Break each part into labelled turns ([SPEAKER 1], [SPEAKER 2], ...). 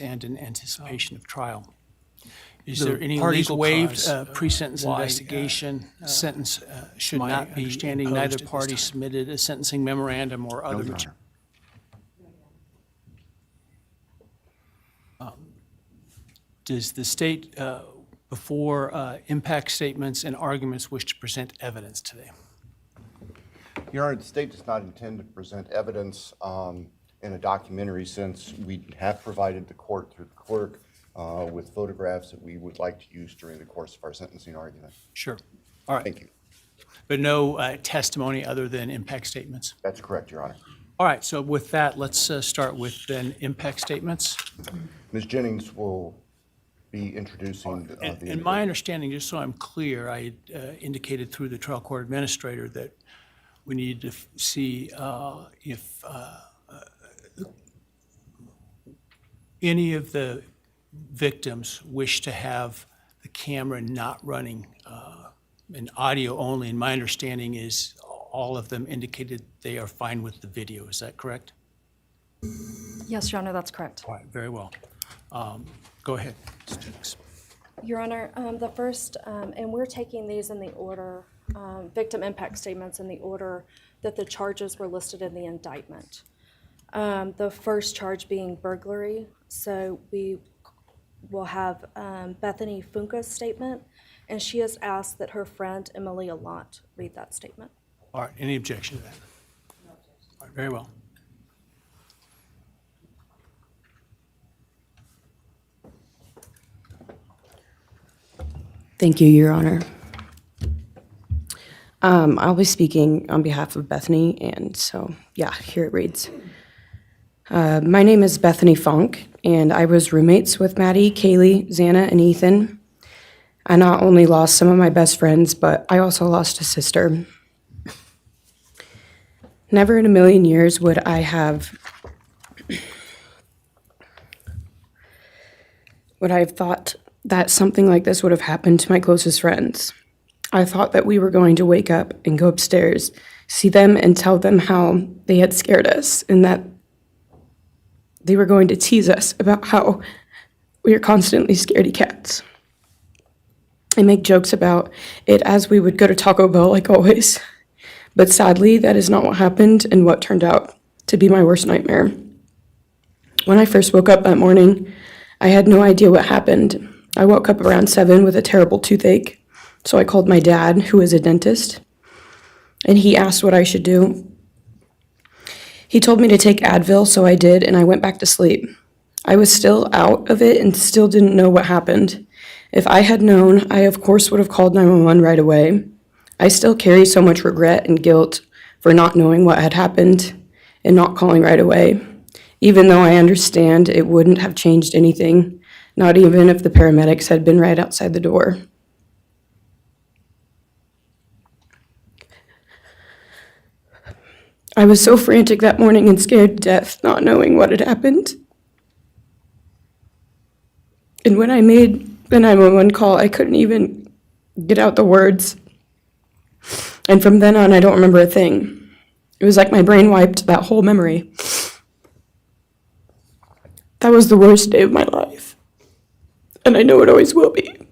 [SPEAKER 1] And in anticipation of trial. Is there any legal waived pre-sentence investigation? Sentence should not be standing. Neither party submitted a sentencing memorandum or other material. Does the state, before impact statements and arguments, wish to present evidence today?
[SPEAKER 2] Your Honor, the state does not intend to present evidence in a documentary sense. We have provided the court through the clerk with photographs that we would like to use during the course of our sentencing argument.
[SPEAKER 1] Sure. All right.
[SPEAKER 2] Thank you.
[SPEAKER 1] But no testimony other than impact statements?
[SPEAKER 2] That's correct, Your Honor.
[SPEAKER 1] All right. So with that, let's start with then impact statements.
[SPEAKER 2] Ms. Jennings will be introducing the
[SPEAKER 1] And my understanding, just so I'm clear, I indicated through the trial court administrator that we need to see if any of the victims wish to have the camera not running and audio only. And my understanding is all of them indicated they are fine with the video. Is that correct?
[SPEAKER 3] Yes, Your Honor, that's correct.
[SPEAKER 1] All right, very well. Go ahead, Ms. Jennings.
[SPEAKER 3] Your Honor, the first, and we're taking these in the order, victim impact statements in the order that the charges were listed in the indictment. The first charge being burglary. So we will have Bethany Funka's statement, and she has asked that her friend Emily Allant read that statement.
[SPEAKER 1] All right, any objection to that?
[SPEAKER 3] No objection.
[SPEAKER 1] All right, very well.
[SPEAKER 4] Thank you, Your Honor. I'll be speaking on behalf of Bethany, and so, yeah, here it reads. My name is Bethany Funk, and I was roommates with Maddie, Kaylee, Xana, and Ethan. I not only lost some of my best friends, but I also lost a sister. Never in a million years would I have thought that something like this would have happened to my closest friends. I thought that we were going to wake up and go upstairs, see them, and tell them how they had scared us, and that they were going to tease us about how we are constantly scaredy cats. I make jokes about it as we would go to Taco Bell like always. But sadly, that is not what happened and what turned out to be my worst nightmare. When I first woke up that morning, I had no idea what happened. I woke up around 7 with a terrible toothache, so I called my dad, who is a dentist, and he asked what I should do. He told me to take Advil, so I did, and I went back to sleep. I was still out of it and still didn't know what happened. If I had known, I of course would have called 911 right away. I still carry so much regret and guilt for not knowing what had happened and not calling right away, even though I understand it wouldn't have changed anything, not even if the paramedics had been right outside the door. I was so frantic that morning and scared to death, not knowing what had happened. And when I made the 911 call, I couldn't even get out the words. And from then on, I don't remember a thing. It was like my brain wiped that whole memory. That was the worst day of my life. And I know it always will be.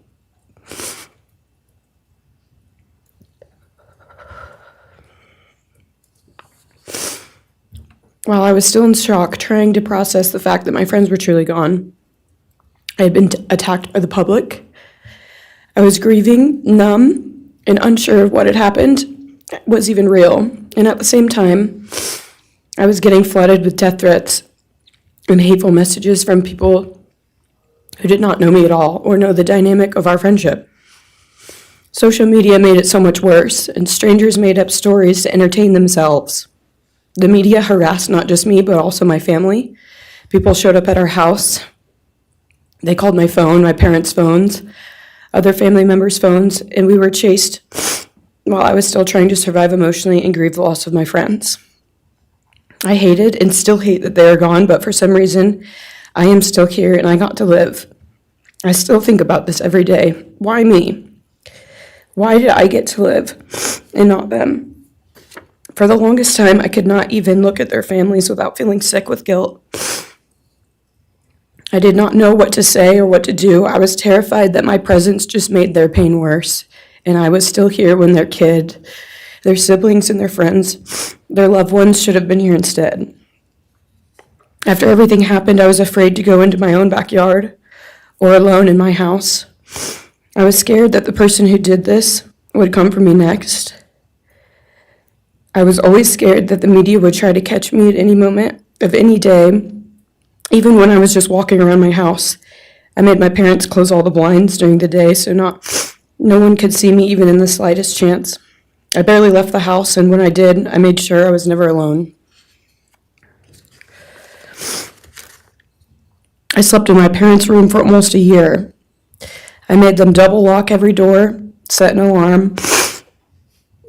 [SPEAKER 4] While I was still in shock, trying to process the fact that my friends were truly gone, I had been attacked by the public. I was grieving, numb, and unsure of what had happened was even real. And at the same time, I was getting flooded with death threats and hateful messages from people who did not know me at all or know the dynamic of our friendship. Social media made it so much worse, and strangers made up stories to entertain themselves. The media harassed not just me, but also my family. People showed up at our house. They called my phone, my parents' phones, other family members' phones, and we were chased while I was still trying to survive emotionally and grieve the loss of my friends. I hated and still hate that they are gone, but for some reason, I am still here and I got to live. I still think about this every day. Why me? Why did I get to live and not them? For the longest time, I could not even look at their families without feeling sick with guilt. I did not know what to say or what to do. I was terrified that my presence just made their pain worse, and I was still here when their kid, their siblings, and their friends, their loved ones should have been here instead. After everything happened, I was afraid to go into my own backyard or alone in my house. I was scared that the person who did this would come for me next. I was always scared that the media would try to catch me at any moment of any day, even when I was just walking around my house. I made my parents close all the blinds during the day so no one could see me even in the slightest chance. I barely left the house, and when I did, I made sure I was never alone. I slept in my parents' room for almost a year. I made them double lock every door, set an alarm,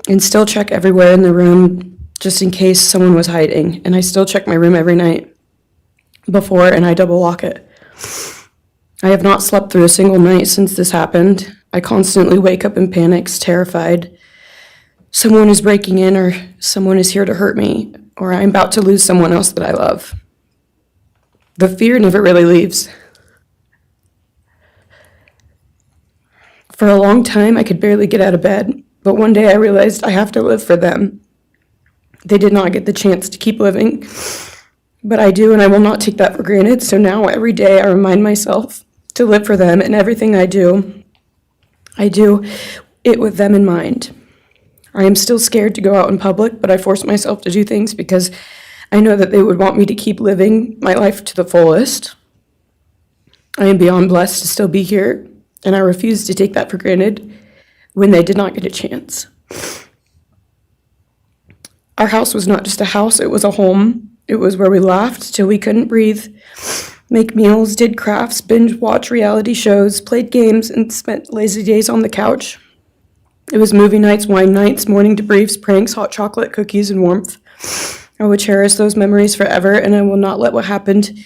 [SPEAKER 4] and still check everywhere in the room just in case someone was hiding. And I still check my room every night before, and I double lock it. I have not slept through a single night since this happened. I constantly wake up in panics, terrified. Someone is breaking in, or someone is here to hurt me, or I'm about to lose someone else that I love. The fear never really leaves. For a long time, I could barely get out of bed. But one day I realized I have to live for them. They did not get the chance to keep living, but I do, and I will not take that for granted. So now every day I remind myself to live for them, and everything I do it with them in mind. I am still scared to go out in public, but I force myself to do things because I know that they would want me to keep living my life to the fullest. I am beyond blessed to still be here, and I refuse to take that for granted when they did not get a chance. Our house was not just a house, it was a home. It was where we laughed till we couldn't breathe, make meals, did crafts, binge watch reality shows, played games, and spent lazy days on the couch. It was movie nights, wine nights, morning debriefs, pranks, hot chocolate, cookies, and warmth. I would cherish those memories forever, and I will not let what happened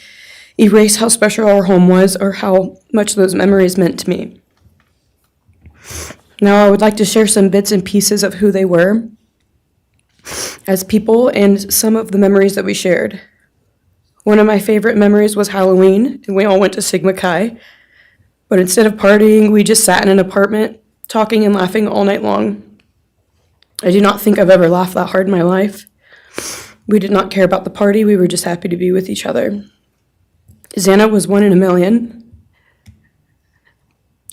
[SPEAKER 4] erase how special our home was or how much those memories meant to me. Now I would like to share some bits and pieces of who they were as people and some of the memories that we shared. One of my favorite memories was Halloween, and we all went to Sigma Chi. But instead of partying, we just sat in an apartment, talking and laughing all night long. I do not think I've ever laughed that hard in my life. We did not care about the party, we were just happy to be with each other. Xana was 1 in a million.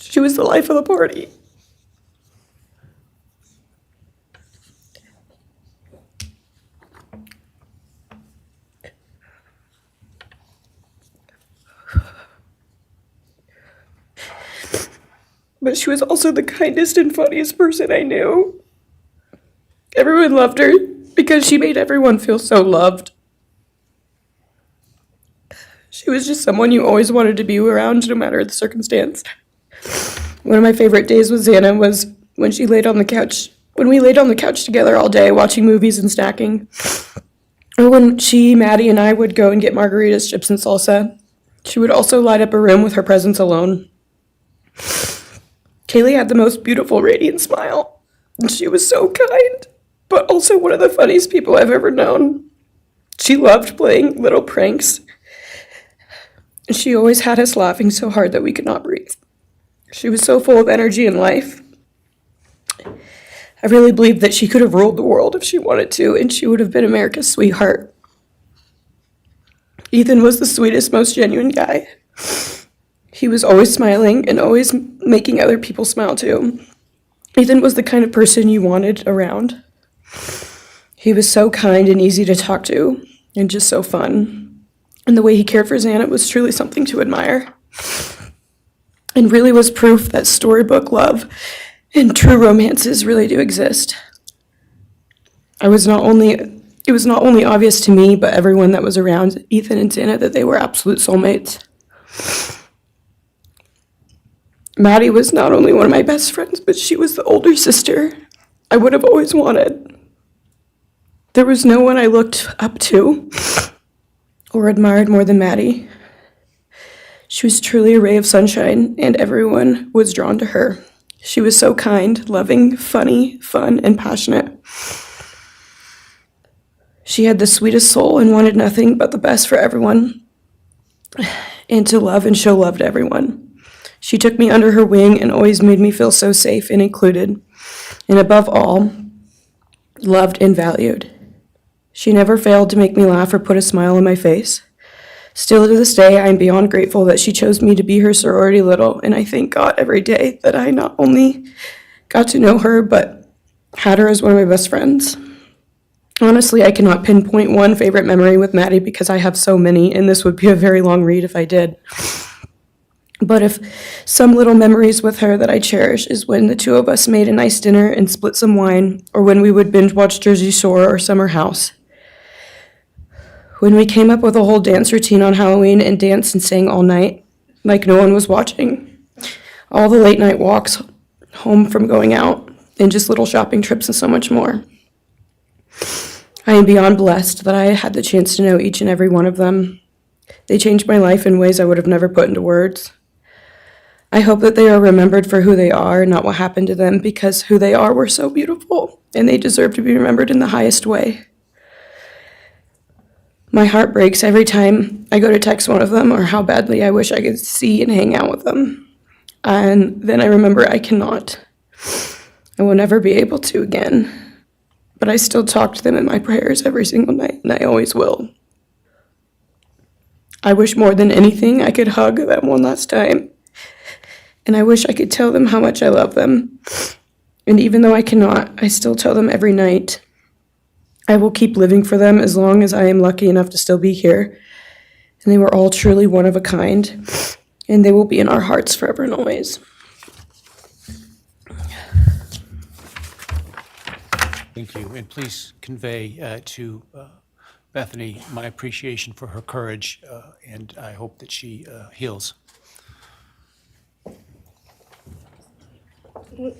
[SPEAKER 4] She was the life of the party. But she was also the kindest and funniest person I knew. Everyone loved her because she made everyone feel so loved. She was just someone you always wanted to be around, no matter the circumstance. One of my favorite days with Xana was when she laid on the couch, when we laid on the couch together all day watching movies and snacking. Or when she, Maddie, and I would go and get margaritas, chips, and salsa. She would also light up a room with her presence alone. Kaylee had the most beautiful, radiant smile, and she was so kind, but also one of the funniest people I've ever known. She loved playing little pranks, and she always had us laughing so hard that we could not breathe. She was so full of energy and life. I really believe that she could have ruled the world if she wanted to, and she would have been America's sweetheart. Ethan was the sweetest, most genuine guy. He was always smiling and always making other people smile too. Ethan was the kind of person you wanted around. He was so kind and easy to talk to and just so fun. And the way he cared for Xana was truly something to admire. And really was proof that storybook love and true romances really do exist. It was not only obvious to me, but everyone that was around Ethan and Xana that they were absolute soulmates. Maddie was not only one of my best friends, but she was the older sister I would have always wanted. There was no one I looked up to or admired more than Maddie. She was truly a ray of sunshine, and everyone was drawn to her. She was so kind, loving, funny, fun, and passionate. She had the sweetest soul and wanted nothing but the best for everyone and to love and show love to everyone. She took me under her wing and always made me feel so safe and included, and above all, loved and valued. She never failed to make me laugh or put a smile on my face. Still to this day, I am beyond grateful that she chose me to be her sorority little, and I thank God every day that I not only got to know her, but had her as one of my best friends. Honestly, I cannot pinpoint one favorite memory with Maddie because I have so many, and this would be a very long read if I did. But if some little memories with her that I cherish is when the two of us made a nice dinner and split some wine, or when we would binge watch Jersey Shore or Summer House. When we came up with a whole dance routine on Halloween and danced and sang all night, like no one was watching. All the late night walks home from going out, and just little shopping trips and so much more. I am beyond blessed that I had the chance to know each and every one of them. They changed my life in ways I would have never put into words. I hope that they are remembered for who they are, not what happened to them, because who they are were so beautiful, and they deserve to be remembered in the highest way. My heart breaks every time I go to text one of them or how badly I wish I could see and hang out with them. And then I remember I cannot. I will never be able to again. But I still talk to them in my prayers every single night, and I always will. I wish more than anything I could hug them one last time. And I wish I could tell them how much I love them. And even though I cannot, I still tell them every night. I will keep living for them as long as I am lucky enough to still be here. And they were all truly one of a kind, and they will be in our hearts forever and always.
[SPEAKER 1] Thank you, and please convey to Bethany my appreciation for her courage, and I hope that she heals.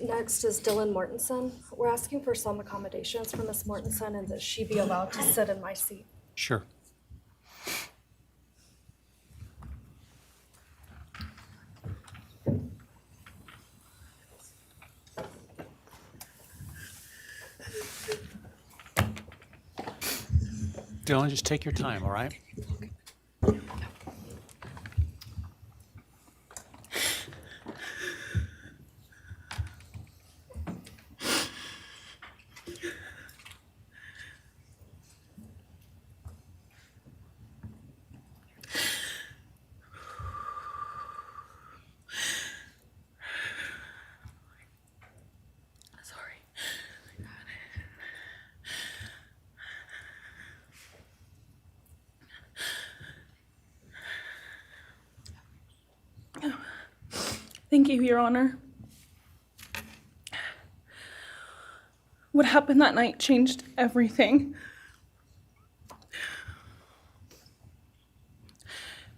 [SPEAKER 3] Next is Dylan Mortensen. We're asking for some accommodations for Ms. Mortensen and that she be allowed to sit in my seat.
[SPEAKER 1] Sure. Dylan, just take your time, all right?
[SPEAKER 5] Thank you, Your Honor. What happened that night changed everything.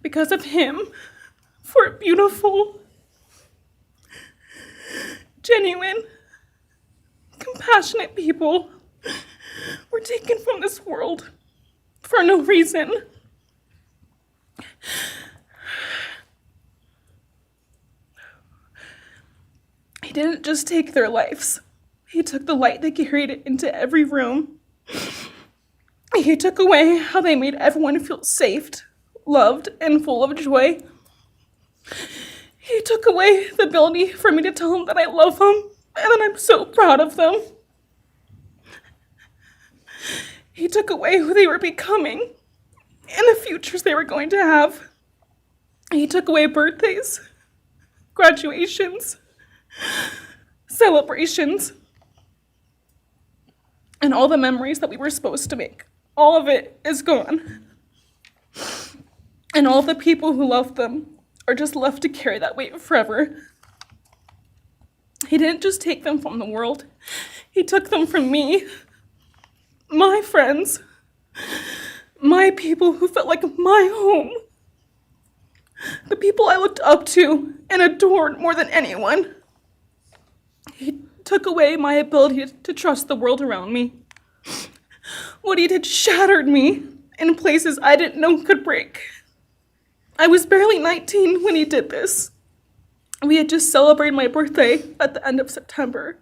[SPEAKER 5] Because of him, four beautiful, genuine, compassionate people were taken from this world for no reason. He didn't just take their lives. He took the light they carried it into every room. He took away how they made everyone feel safe, loved, and full of joy. He took away the ability for me to tell them that I love them and that I'm so proud of them. He took away who they were becoming and the futures they were going to have. He took away birthdays, graduations, celebrations, and all the memories that we were supposed to make. All of it is gone. And all the people who loved them are just left to carry that weight forever. He didn't just take them from the world, he took them from me, my friends, my people who felt like my home, the people I looked up to and adored more than anyone. He took away my ability to trust the world around me. What he did shattered me in places I didn't know could break. I was barely 19 when he did this. We had just celebrated my birthday at the end of September.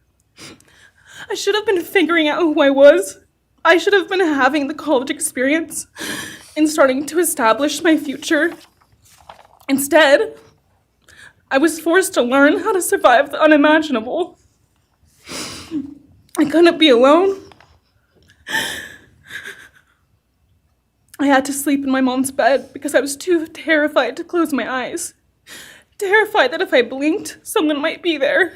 [SPEAKER 5] I should have been figuring out who I was. I should have been having the college experience and starting to establish my future. Instead, I was forced to learn how to survive the unimaginable. I couldn't be alone. I had to sleep in my mom's bed because I was too terrified to close my eyes. Terrified that if I blinked, someone might be there.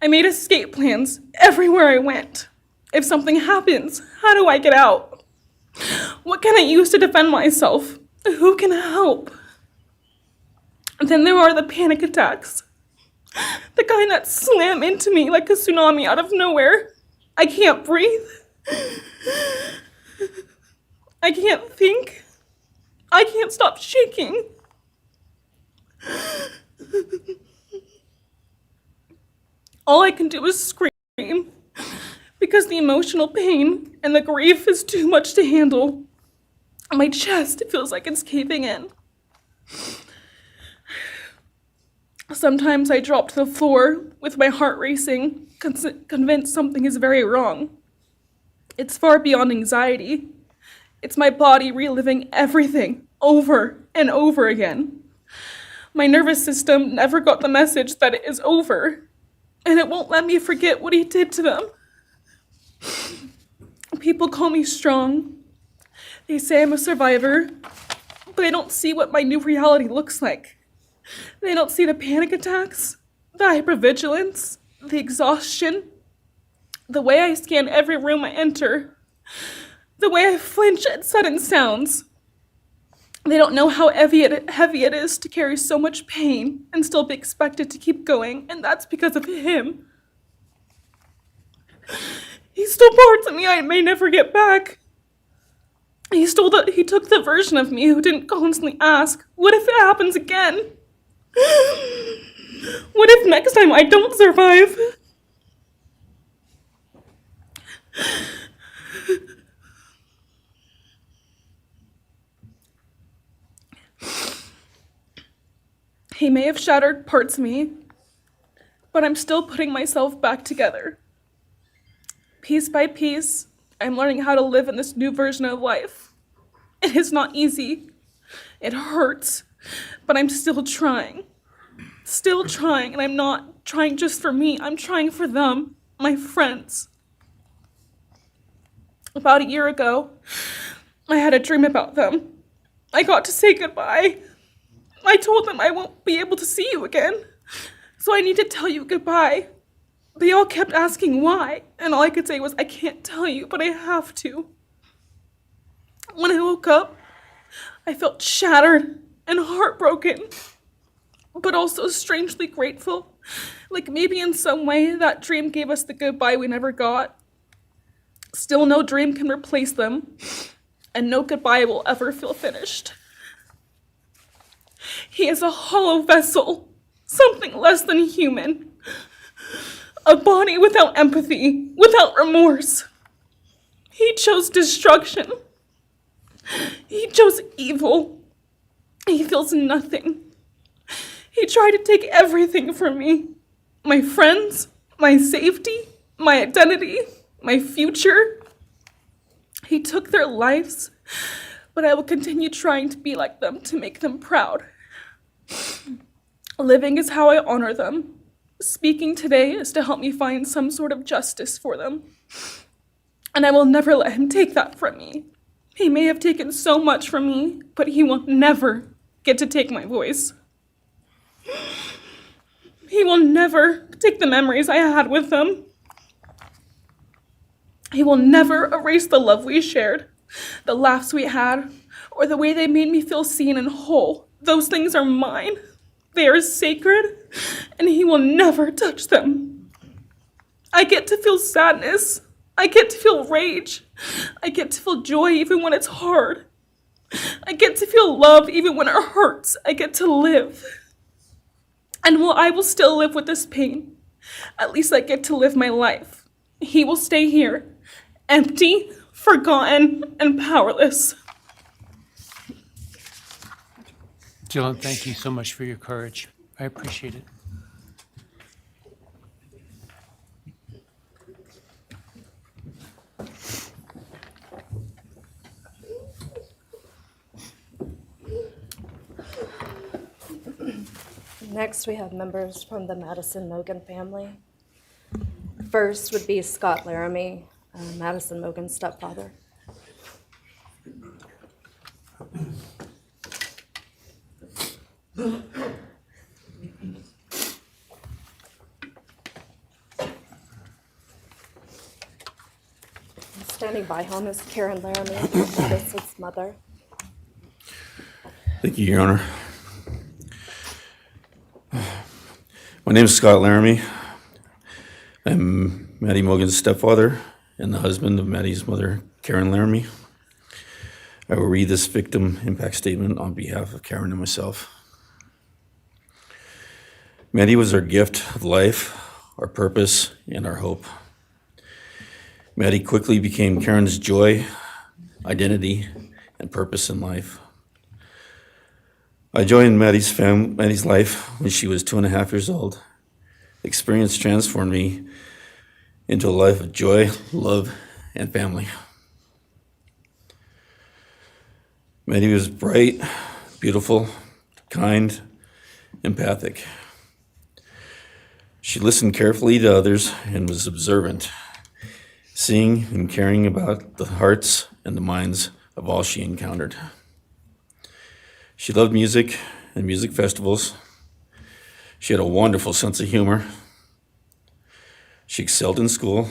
[SPEAKER 5] I made escape plans everywhere I went. If something happens, how do I get out? What can I use to defend myself? Who can help? And then there are the panic attacks. The kind that slam into me like a tsunami out of nowhere. I can't breathe. I can't think. I can't stop shaking. All I can do is scream because the emotional pain and the grief is too much to handle. My chest feels like it's caving in. Sometimes I drop to the floor with my heart racing, convinced something is very wrong. It's far beyond anxiety. It's my body reliving everything over and over again. My nervous system never got the message that it is over, and it won't let me forget what he did to them. People call me strong. They say I'm a survivor, but they don't see what my new reality looks like. They don't see the panic attacks, the hypervigilance, the exhaustion, the way I scan every room I enter, the way I flinch at sudden sounds. They don't know how heavy it is to carry so much pain and still be expected to keep going, and that's because of him. He stole parts of me I may never get back. He took the version of me who didn't constantly ask, what if it happens again? What if next time I don't survive? He may have shattered parts of me, but I'm still putting myself back together. Piece by piece, I'm learning how to live in this new version of life. It is not easy. It hurts, but I'm still trying. Still trying, and I'm not trying just for me. I'm trying for them, my friends. About a year ago, I had a dream about them. I got to say goodbye. I told them I won't be able to see you again, so I need to tell you goodbye. They all kept asking why, and all I could say was, I can't tell you, but I have to. When I woke up, I felt shattered and heartbroken, but also strangely grateful. Like maybe in some way that dream gave us the goodbye we never got. Still, no dream can replace them, and no goodbye will ever feel finished. He is a hollow vessel, something less than human. A body without empathy, without remorse. He chose destruction. He chose evil. He feels nothing. He tried to take everything from me. My friends, my safety, my identity, my future. He took their lives, but I will continue trying to be like them to make them proud. Living is how I honor them. Speaking today is to help me find some sort of justice for them. And I will never let him take that from me. He may have taken so much from me, but he will never get to take my voice. He will never take the memories I had with him. He will never erase the love we shared, the laughs we had, or the way they made me feel seen and whole. Those things are mine. They are sacred, and he will never touch them. I get to feel sadness. I get to feel rage. I get to feel joy even when it's hard. I get to feel love even when it hurts. I get to live. And while I will still live with this pain, at least I get to live my life. He will stay here, empty, forgotten, and powerless.
[SPEAKER 1] Dylan, thank you so much for your courage. I appreciate it.
[SPEAKER 3] Next, we have members from the Madison Mogen family. First would be Scott Laramie, Madison Mogen's stepfather. Standing by him is Karen Laramie, Madison's mother.
[SPEAKER 6] Thank you, Your Honor. My name is Scott Laramie. I'm Maddie Mogen's stepfather and the husband of Maddie's mother, Karen Laramie. I will read this victim impact statement on behalf of Karen and myself. Maddie was our gift of life, our purpose, and our hope. Maddie quickly became Karen's joy, identity, and purpose in life. I joined Maddie's life when she was 2.5 years old. The experience transformed me into a life of joy, love, and family. Maddie was bright, beautiful, kind, empathic. She listened carefully to others and was observant, seeing and caring about the hearts and the minds of all she encountered. She loved music and music festivals. She had a wonderful sense of humor. She excelled in school.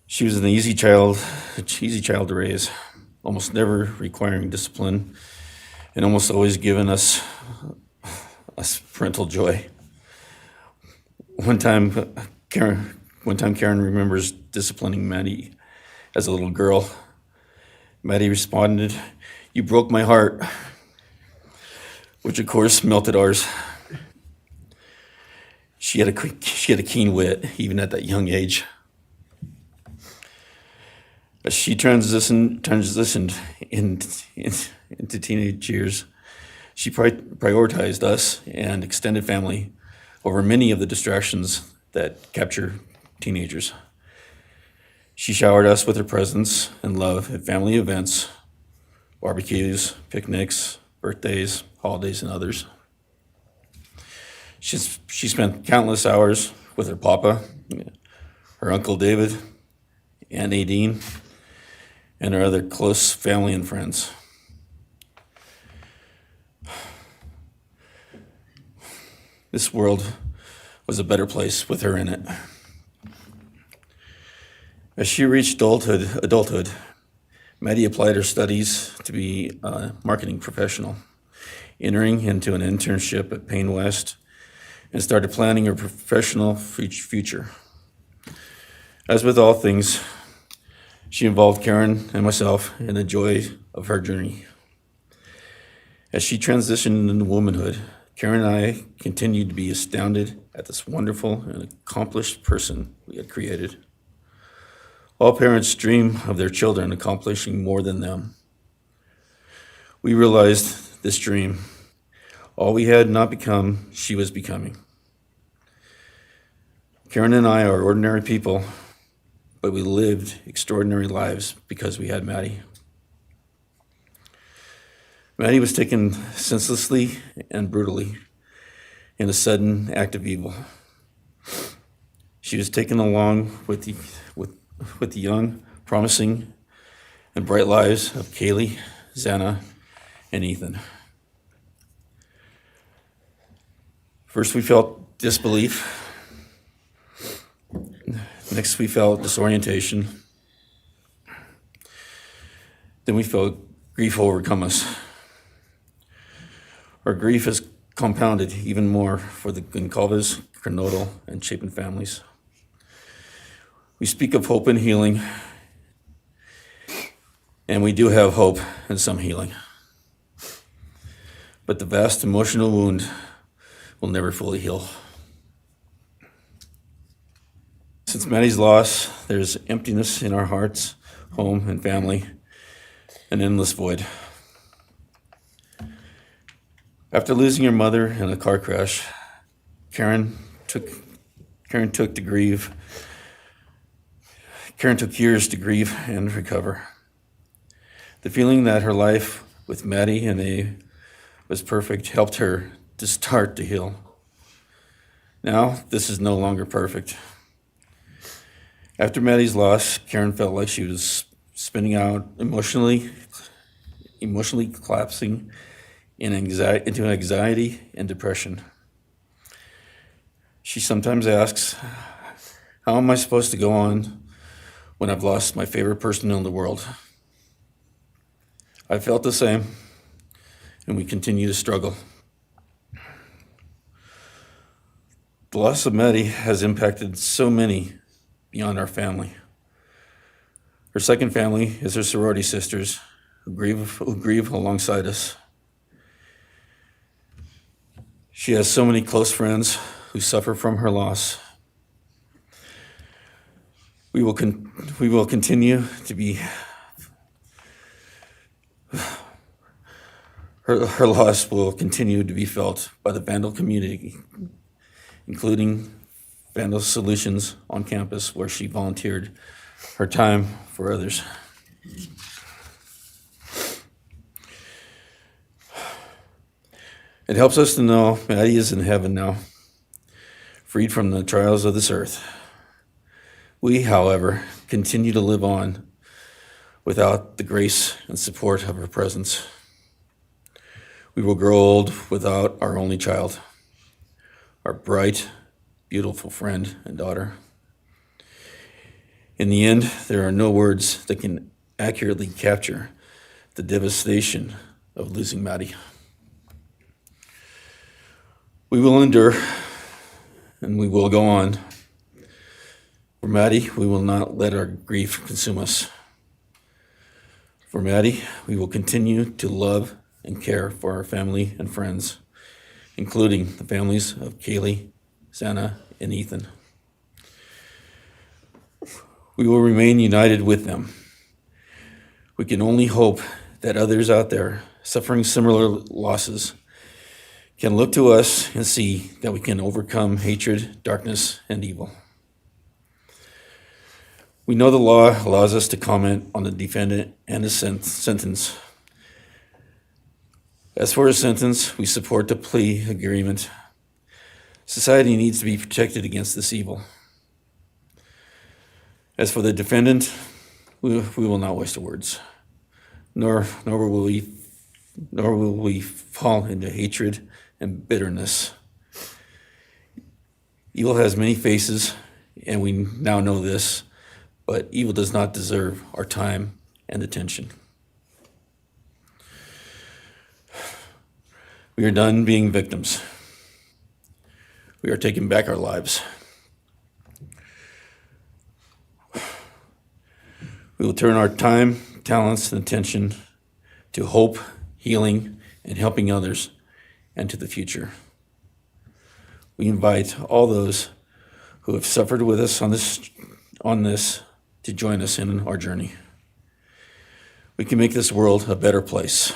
[SPEAKER 6] She was an easy child to raise, almost never requiring discipline, and almost always giving us parental joy. One time Karen remembers disciplining Maddie as a little girl. Maddie responded, "You broke my heart," which of course melted ours. She had a keen wit, even at that young age. As she transitioned into teenage years, she prioritized us and extended family over many of the distractions that capture teenagers. She showered us with her presence and love at family events, barbecues, picnics, birthdays, holidays, and others. She spent countless hours with her papa, her Uncle David, Aunt Nadine, and her other close family and friends. This world was a better place with her in it. As she reached adulthood, Maddie applied her studies to be a marketing professional, entering into an internship at Payne West, and started planning her professional future. As with all things, she involved Karen and myself in the joy of her journey. As she transitioned into womanhood, Karen and I continued to be astounded at this wonderful and accomplished person we had created. All parents dream of their children accomplishing more than them. We realized this dream. All we had not become, she was becoming. Karen and I are ordinary people, but we lived extraordinary lives because we had Maddie. Maddie was taken senselessly and brutally in a sudden act of evil. She was taken along with the young, promising and bright lives of Kaylee, Xana, and Ethan. First, we felt disbelief. Next, we felt disorientation. Then we felt grief overcome us. Our grief is compounded even more for the Goncalves, Kernodle, and Chapin families. We speak of hope and healing, and we do have hope and some healing. But the vast emotional wound will never fully heal. Since Maddie's loss, there's emptiness in our hearts, home, and family, an endless void. After losing her mother in a car crash, Karen took years to grieve and recover. The feeling that her life with Maddie and A was perfect helped her to start to heal. Now, this is no longer perfect. After Maddie's loss, Karen felt like she was spinning out, emotionally collapsing into anxiety and depression. She sometimes asks, how am I supposed to go on when I've lost my favorite person in the world? I felt the same, and we continue to struggle. The loss of Maddie has impacted so many beyond our family. Her second family is her sorority sisters who grieve alongside us. She has so many close friends who suffer from her loss. We will continue to be. Her loss will continue to be felt by the Vandal community, including Vandal Solutions on campus, where she volunteered her time for others. It helps us to know Maddie is in heaven now, freed from the trials of this earth. We, however, continue to live on without the grace and support of her presence. We will grow old without our only child, our bright, beautiful friend and daughter. In the end, there are no words that can accurately capture the devastation of losing Maddie. We will endure, and we will go on. For Maddie, we will not let our grief consume us. For Maddie, we will continue to love and care for our family and friends, including the families of Kaylee, Xana, and Ethan. We will remain united with them. We can only hope that others out there suffering similar losses can look to us and see that we can overcome hatred, darkness, and evil. We know the law allows us to comment on the defendant and his sentence. As for his sentence, we support the plea agreement. Society needs to be protected against this evil. As for the defendant, we will not waste the words, nor will we fall into hatred and bitterness. Evil has many faces, and we now know this, but evil does not deserve our time and attention. We are done being victims. We are taking back our lives. We will turn our time, talents, and attention to hope, healing, and helping others, and to the future. We invite all those who have suffered with us on this to join us in our journey. We can make this world a better place.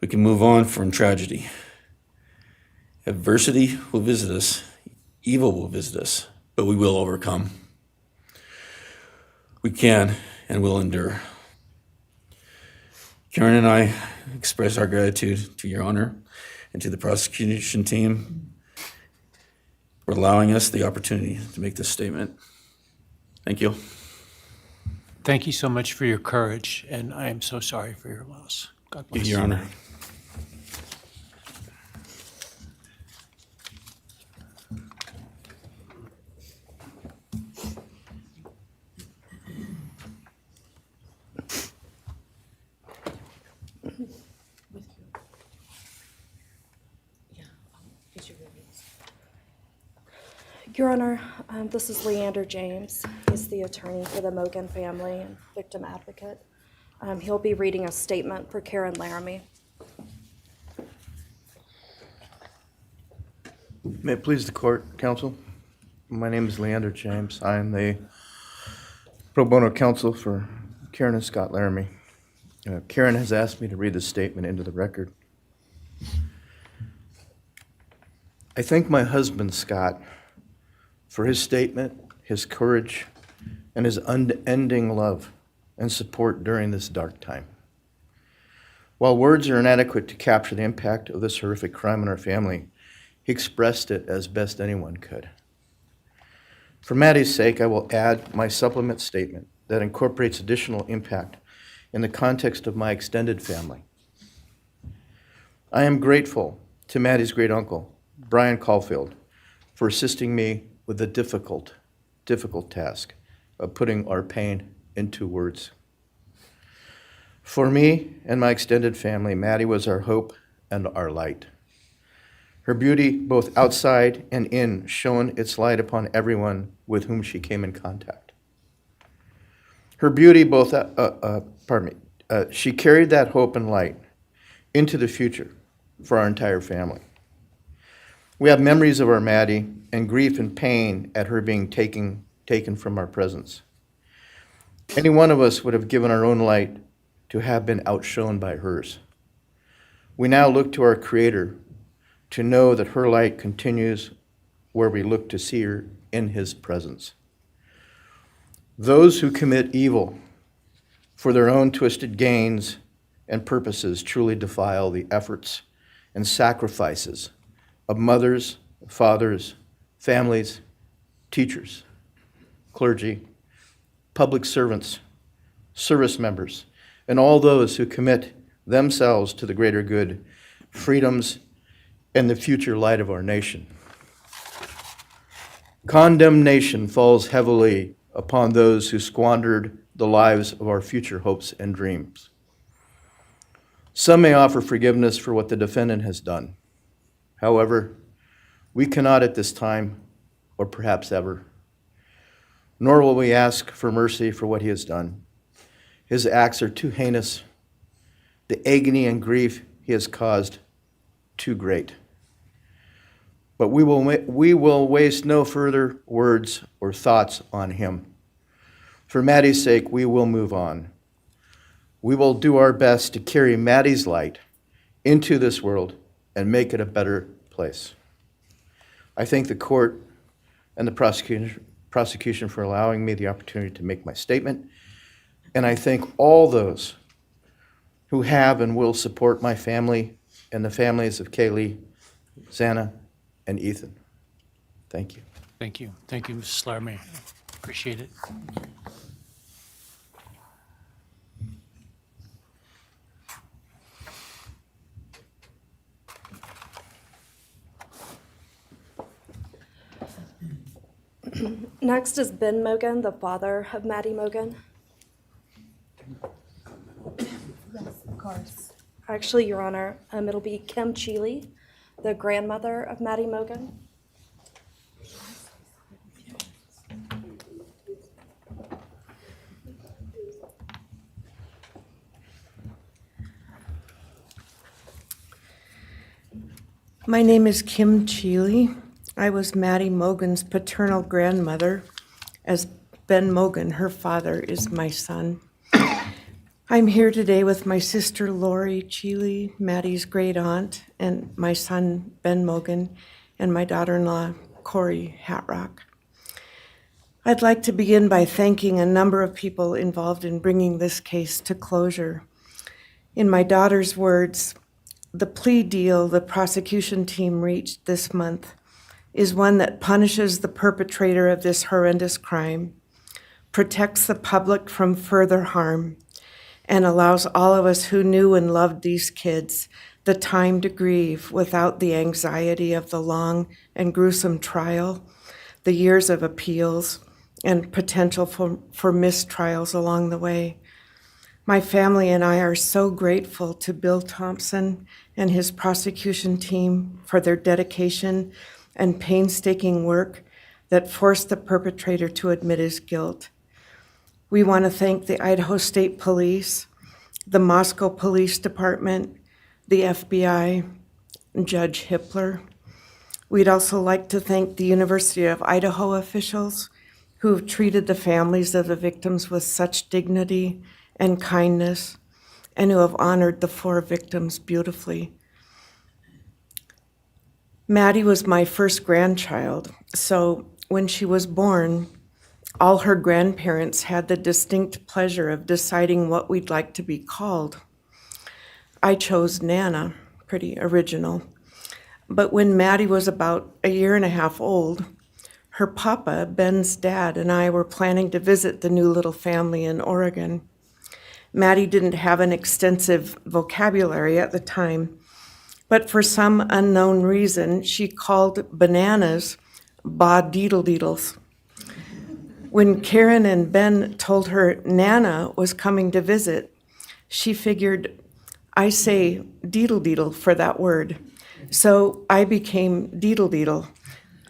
[SPEAKER 6] We can move on from tragedy. Adversity will visit us, evil will visit us, but we will overcome. We can and will endure. Karen and I express our gratitude to Your Honor and to the prosecution team for allowing us the opportunity to make this statement. Thank you.
[SPEAKER 1] Thank you so much for your courage, and I am so sorry for your loss. God bless you.
[SPEAKER 6] Your Honor.
[SPEAKER 3] Your Honor, this is Leander James. He's the attorney for the Mogen family and victim advocate. He'll be reading a statement for Karen Laramie.
[SPEAKER 7] May it please the court, counsel. My name is Leander James. I am the pro bono counsel for Karen and Scott Laramie. Karen has asked me to read this statement into the record. I thank my husband, Scott, for his statement, his courage, and his unending love and support during this dark time. While words are inadequate to capture the impact of this horrific crime on our family, he expressed it as best anyone could. For Maddie's sake, I will add my supplement statement that incorporates additional impact in the context of my extended family. I am grateful to Maddie's great uncle, Bryan Kohberger, for assisting me with the difficult task of putting our pain into words. For me and my extended family, Maddie was our hope and our light. Her beauty, both outside and in, shone its light upon everyone with whom she came in contact. Her beauty, she carried that hope and light into the future for our entire family. We have memories of our Maddie and grief and pain at her being taken from our presence. Any one of us would have given our own light to have been outshone by hers. We now look to our Creator to know that her light continues where we look to see her in His presence. Those who commit evil for their own twisted gains and purposes truly defile the efforts and sacrifices of mothers, fathers, families, teachers, clergy, public servants, service members, and all those who commit themselves to the greater good, freedoms, and the future light of our nation. Condemnation falls heavily upon those who squandered the lives of our future hopes and dreams. Some may offer forgiveness for what the defendant has done. However, we cannot at this time, or perhaps ever, nor will we ask for mercy for what he has done. His acts are too heinous, the agony and grief he has caused too great. But we will waste no further words or thoughts on him. For Maddie's sake, we will move on. We will do our best to carry Maddie's light into this world and make it a better place. I thank the court and the prosecution for allowing me the opportunity to make my statement, and I thank all those who have and will support my family and the families of Kaylee, Xana, and Ethan. Thank you.
[SPEAKER 1] Thank you. Thank you, Mrs. Laramie. Appreciate it.
[SPEAKER 3] Next is Ben Mogen, the father of Maddie Mogen.
[SPEAKER 8] Yes, of course.
[SPEAKER 3] Actually, Your Honor, it'll be Kim Cheeley, the grandmother of Maddie Mogen.
[SPEAKER 8] My name is Kim Cheeley. I was Maddie Mogen's paternal grandmother, as Ben Mogen, her father, is my son. I'm here today with my sister Lori Cheeley, Maddie's great aunt, and my son Ben Mogen, and my daughter-in-law Corey Hatrock. I'd like to begin by thanking a number of people involved in bringing this case to closure. In my daughter's words, the plea deal the prosecution team reached this month is one that punishes the perpetrator of this horrendous crime, protects the public from further harm, and allows all of us who knew and loved these kids the time to grieve without the anxiety of the long and gruesome trial, the years of appeals, and potential for mistrials along the way. My family and I are so grateful to Bill Thompson and his prosecution team for their dedication and painstaking work that forced the perpetrator to admit his guilt. We want to thank the Idaho State Police, the Moscow Police Department, the FBI, and Judge Hippler. We'd also like to thank the University of Idaho officials who've treated the families of the victims with such dignity and kindness, and who have honored the 4 victims beautifully. Maddie was my first grandchild, so when she was born, all her grandparents had the distinct pleasure of deciding what we'd like to be called. I chose Nana, pretty original. But when Maddie was about a year and a half old, her papa, Ben's dad, and I were planning to visit the new little family in Oregon. Maddie didn't have an extensive vocabulary at the time, but for some unknown reason, she called bananas ba-deedle-deedles. When Karen and Ben told her Nana was coming to visit, she figured, I say deedle-deedle for that word. So I became deedle-deedle,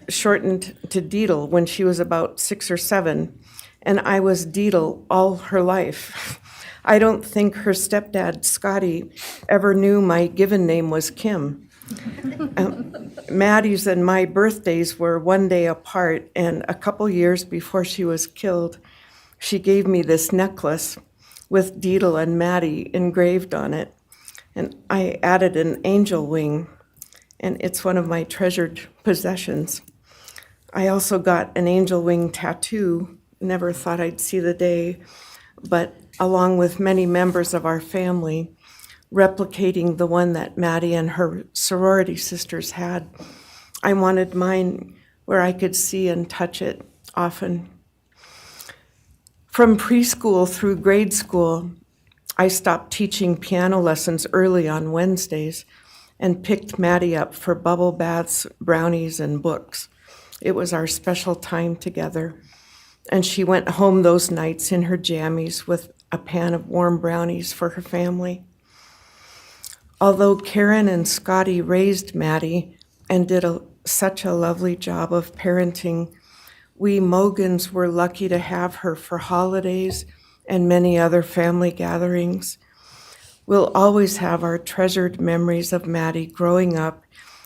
[SPEAKER 8] shortened to Deedle when she was about 6 or 7, and I was Deedle all her life. I don't think her stepdad, Scotty, ever knew my given name was Kim. Maddie's and my birthdays were one day apart, and a couple years before she was killed, she gave me this necklace with Deedle and Maddie engraved on it, and I added an angel wing, and it's one of my treasured possessions. I also got an angel wing tattoo, never thought I'd see the day, but along with many members of our family, replicating the one that Maddie and her sorority sisters had. I wanted mine where I could see and touch it often. From preschool through grade school, I stopped teaching piano lessons early on Wednesdays and picked Maddie up for bubble baths, brownies, and books. It was our special time together, and she went home those nights in her jammies with a pan of warm brownies for her family. Although Karen and Scotty raised Maddie and did such a lovely job of parenting, we Mogens were lucky to have her for holidays and many other family gatherings. We'll always have our treasured memories of Maddie growing up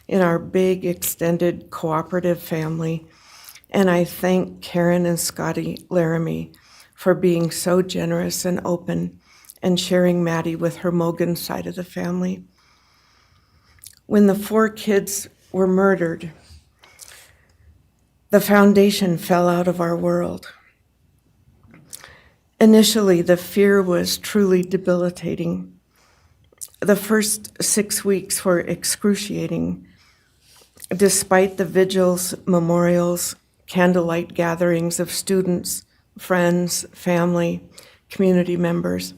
[SPEAKER 8] in our big, extended, cooperative family, and I thank Karen and Scotty Laramie for being so generous and open and sharing Maddie with her Mogen side of the family. When the 4 kids were murdered, the foundation fell out of our world. Initially, the fear was truly debilitating. The first 6 weeks were excruciating. Despite the vigils, memorials, candlelight gatherings of students, friends, family, community members.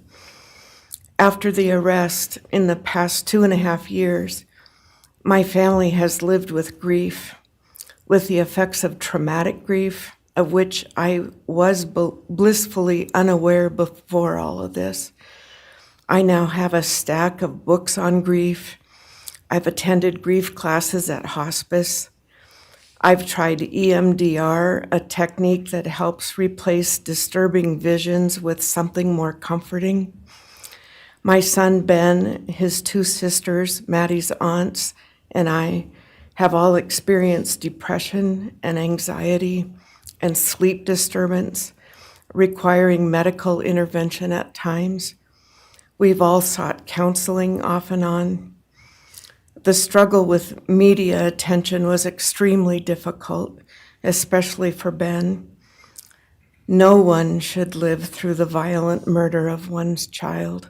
[SPEAKER 8] After the arrest, in the past 2.5 years, my family has lived with grief, with the effects of traumatic grief, of which I was blissfully unaware before all of this. I now have a stack of books on grief. I've attended grief classes at hospice. I've tried EMDR, a technique that helps replace disturbing visions with something more comforting. My son Ben, his 2 sisters, Maddie's aunts, and I have all experienced depression and anxiety and sleep disturbance, requiring medical intervention at times. We've all sought counseling off and on. The struggle with media attention was extremely difficult, especially for Ben. No one should live through the violent murder of one's child.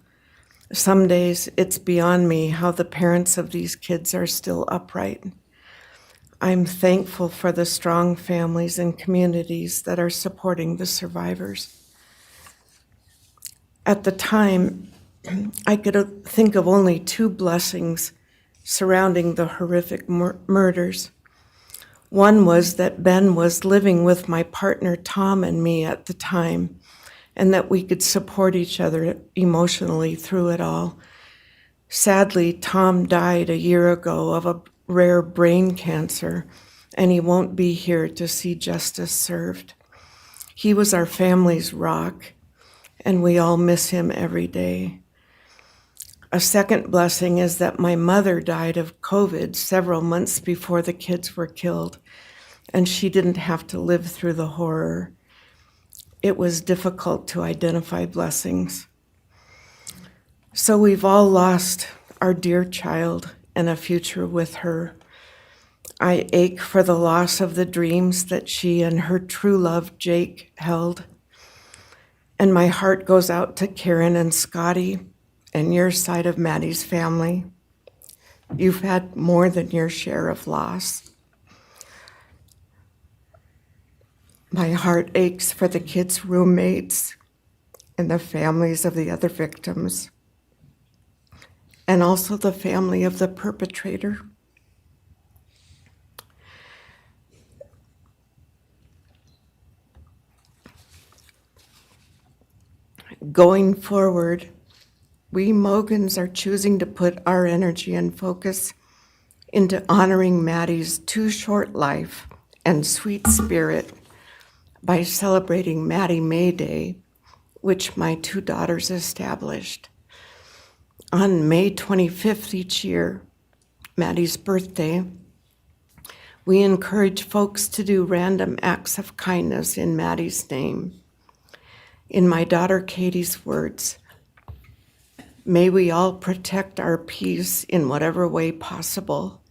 [SPEAKER 8] Some days it's beyond me how the parents of these kids are still upright. I'm thankful for the strong families and communities that are supporting the survivors. At the time, I could think of only two blessings surrounding the horrific murders. One was that Ben was living with my partner Tom and me at the time, and that we could support each other emotionally through it all. Sadly, Tom died a year ago of a rare brain cancer, and he won't be here to see justice served. He was our family's rock, and we all miss him every day. A second blessing is that my mother died of COVID several months before the kids were killed, and she didn't have to live through the horror. It was difficult to identify blessings. So we've all lost our dear child and a future with her. I ache for the loss of the dreams that she and her true love, Jake, held. And my heart goes out to Karen and Scotty and your side of Maddie's family. You've had more than your share of loss. My heart aches for the kids' roommates and the families of the other victims, and also the family of the perpetrator. Going forward, we Mogens are choosing to put our energy and focus into honoring Maddie's too short life and sweet spirit by celebrating Maddie May Day, which my two daughters established. On May 25th each year, Maddie's birthday, we encourage folks to do random acts of kindness in Maddie's name. In my daughter Katie's words, may we all protect our peace in whatever way possible,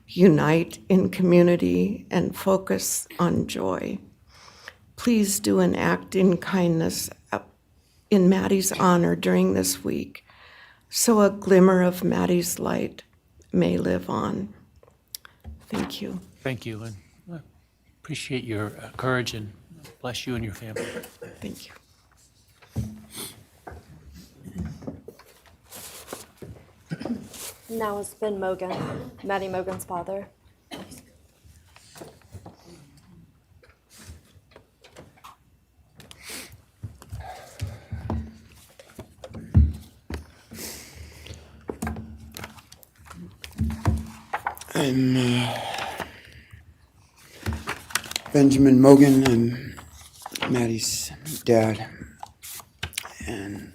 [SPEAKER 8] unite in community, and focus on joy. Please do an act in kindness in Maddie's honor during this week, so a glimmer of Maddie's light may live on. Thank you.
[SPEAKER 1] Thank you, and I appreciate your courage, and bless you and your family.
[SPEAKER 8] Thank you.
[SPEAKER 3] Now is Ben Mogen, Maddie Mogen's father.
[SPEAKER 9] I'm Benjamin Mogen. I'm Maddie's dad. And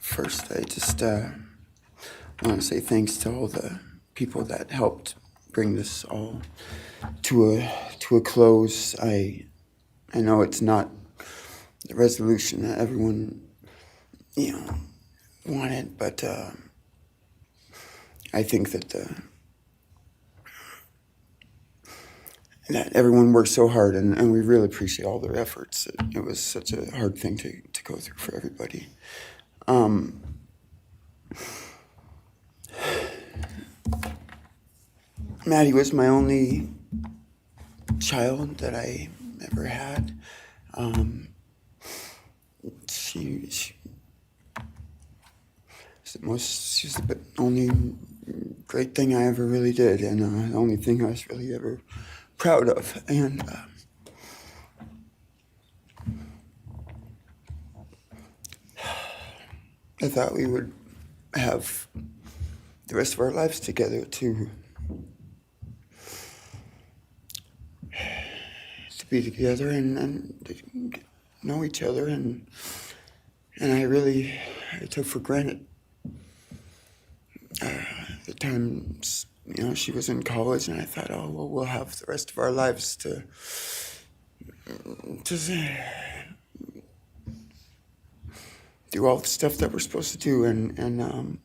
[SPEAKER 9] first I just want to say thanks to all the people that helped bring this all to a close. I know it's not the resolution that everyone, wanted, but I think that that everyone worked so hard, and we really appreciate all their efforts. It was such a hard thing to go through for everybody. Maddie was my only child that I ever had. She's the only great thing I ever really did, and the only thing I was really ever proud of. And I thought we would have the rest of our lives together to be together and to know each other, and I took for granted the times, she was in college, and I thought, oh, well, we'll have the rest of our lives to do all the stuff that we're supposed to do, and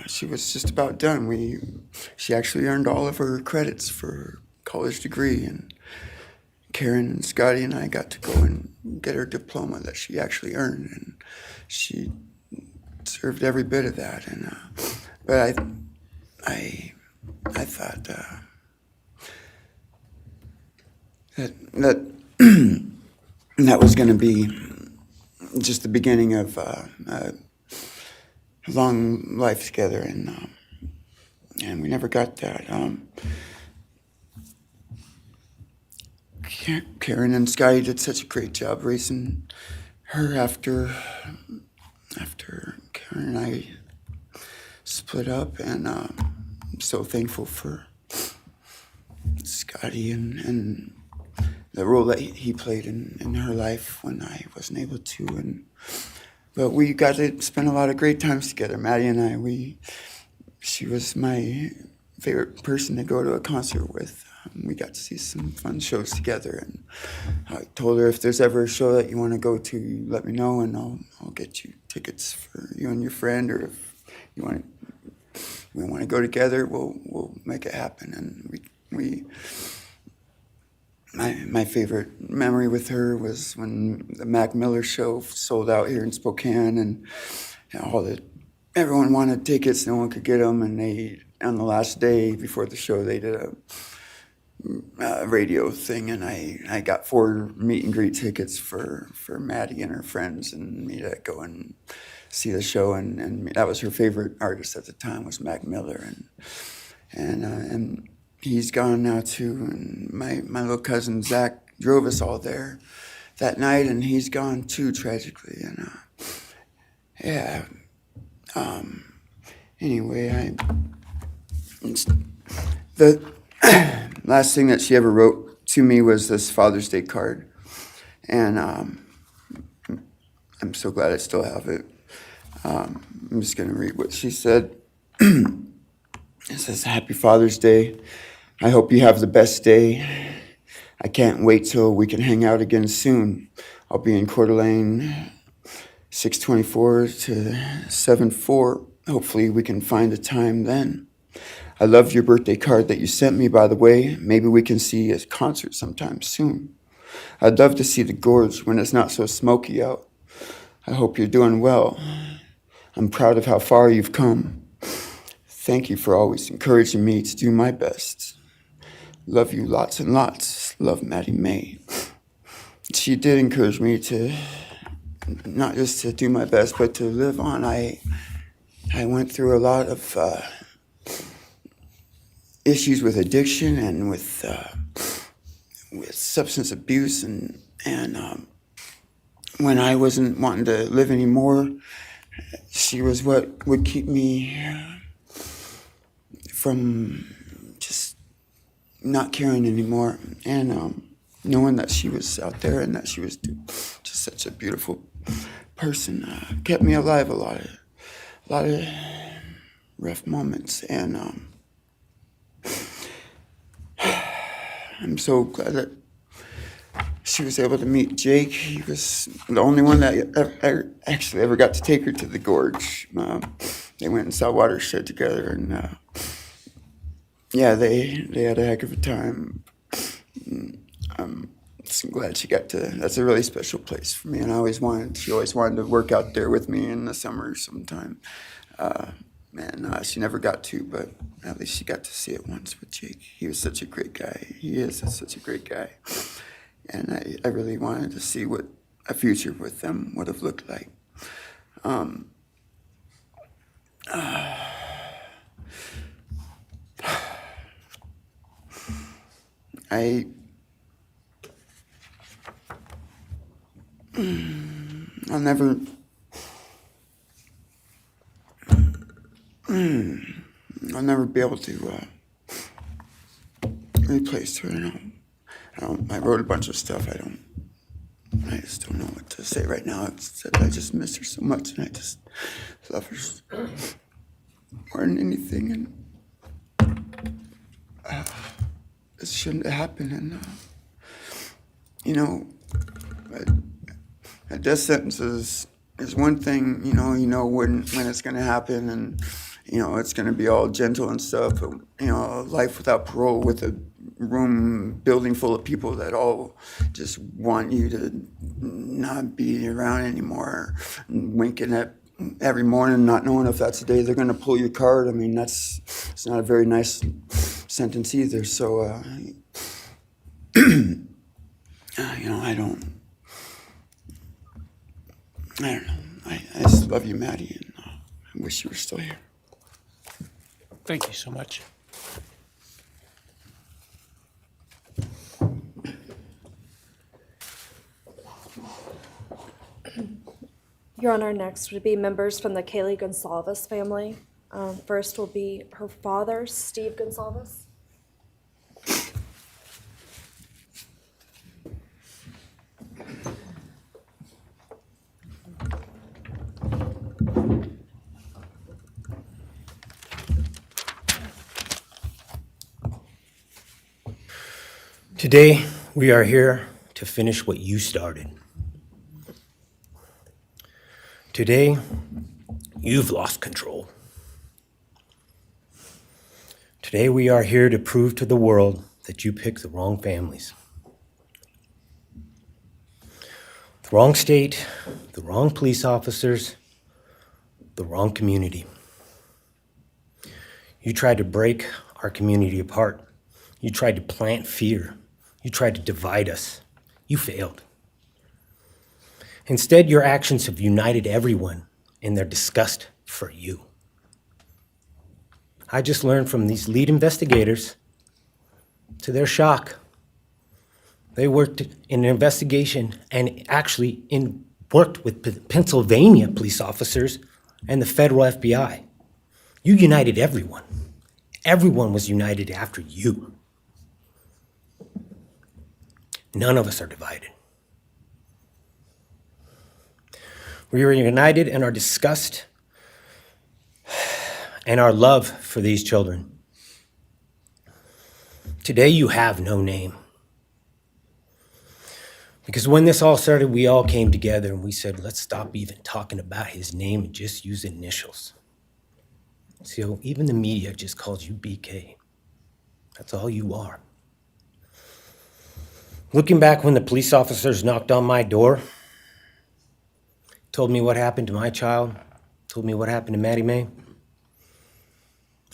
[SPEAKER 9] she was just about done. She actually earned all of her credits for her college degree, and Karen and Scotty and I got to go and get her diploma that she actually earned, and she served every bit of that. And but I thought that that was going to be just the beginning of a long life together, and we never got that. Karen and Scotty did such a great job raising her after Karen and I split up, and I'm so thankful for Scotty and the role that he played in her life when I wasn't able to. But we got to spend a lot of great times together, Maddie and I. She was my favorite person to go to a concert with. We got to see some fun shows together, and I told her, if there's ever a show that you want to go to, let me know, and I'll get you tickets for you and your friend, or if we want to go together, we'll make it happen. And my favorite memory with her was when the Mac Miller show sold out here in Spokane, and everyone wanted tickets, no one could get them, and they, on the last day before the show, they did a radio thing, and I got 4 meet and greet tickets for Maddie and her friends and me to go and see the show, and that was her favorite artist at the time, was Mac Miller, and he's gone now too, and my little cousin Zach drove us all there that night, and he's gone too, tragically, and anyway, the last thing that she ever wrote to me was this Father's Day card, and I'm so glad I still have it. I'm just going to read what she said. It says, "Happy Father's Day. I hope you have the best day. I can't wait till we can hang out again soon. I'll be in Coeur d'Alene, 624 to 74. Hopefully we can find a time then. I love your birthday card that you sent me, by the way. Maybe we can see a concert sometime soon. I'd love to see the gorge when it's not so smoky out. I hope you're doing well. I'm proud of how far you've come. Thank you for always encouraging me to do my best. Love you lots and lots. Love, Maddie May." She did encourage me to not just to do my best, but to live on. I went through a lot of issues with addiction and with substance abuse, and when I wasn't wanting to live anymore, she was what would keep me from just not caring anymore, and knowing that she was out there and that she was just such a beautiful person kept me alive a lot of rough moments, and I'm so glad that she was able to meet Jake. He was the only one that actually ever got to take her to the gorge. They went and saw Watershed together, and they had a heck of a time. I'm just glad she got to. That's a really special place for me, and she always wanted to work out there with me in the summer sometime. She never got to, but at least she got to see it once with Jake. He was such a great guy. He is such a great guy. And I really wanted to see what a future with them would have looked like. I'll never be able to replace her. I wrote a bunch of stuff. I just don't know what to say right now. It's that I just miss her so much, and I just love her more than anything. And it shouldn't have happened. And a death sentence is one thing. You know when it's going to happen, and it's going to be all gentle and stuff. But life without parole, with a building full of people that all just want you to not be around anymore, and winking at every morning, not knowing if that's the day they're going to pull your card. I mean, it's not a very nice sentence either. So I don't know. I just love you, Maddie, and I wish you were still here.
[SPEAKER 1] Thank you so much.
[SPEAKER 3] Your Honor, next would be members from the Kaylee Goncalves family. First will be her father, Steve Goncalves.
[SPEAKER 10] Today, we are here to finish what you started. Today, you've lost control. Today, we are here to prove to the world that you picked the wrong families. The wrong state, the wrong police officers, the wrong community. You tried to break our community apart. You tried to plant fear. You tried to divide us. You failed. Instead, your actions have united everyone in their disgust for you. I just learned from these lead investigators, to their shock, they worked in an investigation and actually worked with Pennsylvania police officers and the federal FBI. You united everyone. Everyone was united after you. None of us are divided. We are united in our disgust and our love for these children. Today you have no name. Because when this all started, we all came together and we said, let's stop even talking about his name and just use initials. So even the media just calls you BK. That's all you are. Looking back when the police officers knocked on my door, told me what happened to my child, told me what happened to Maddie Mae,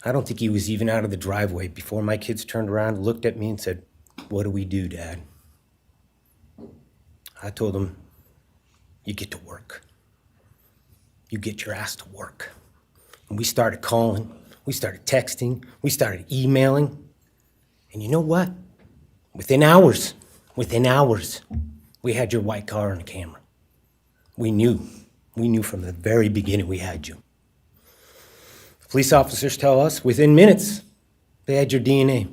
[SPEAKER 10] I don't think he was even out of the driveway before my kids turned around, looked at me and said, what do we do, Dad? I told him, you get to work. You get your ass to work. And we started calling, we started texting, we started emailing. And you know what? Within hours, we had your white car on the camera. We knew from the very beginning we had you. Police officers tell us within minutes they had your DNA,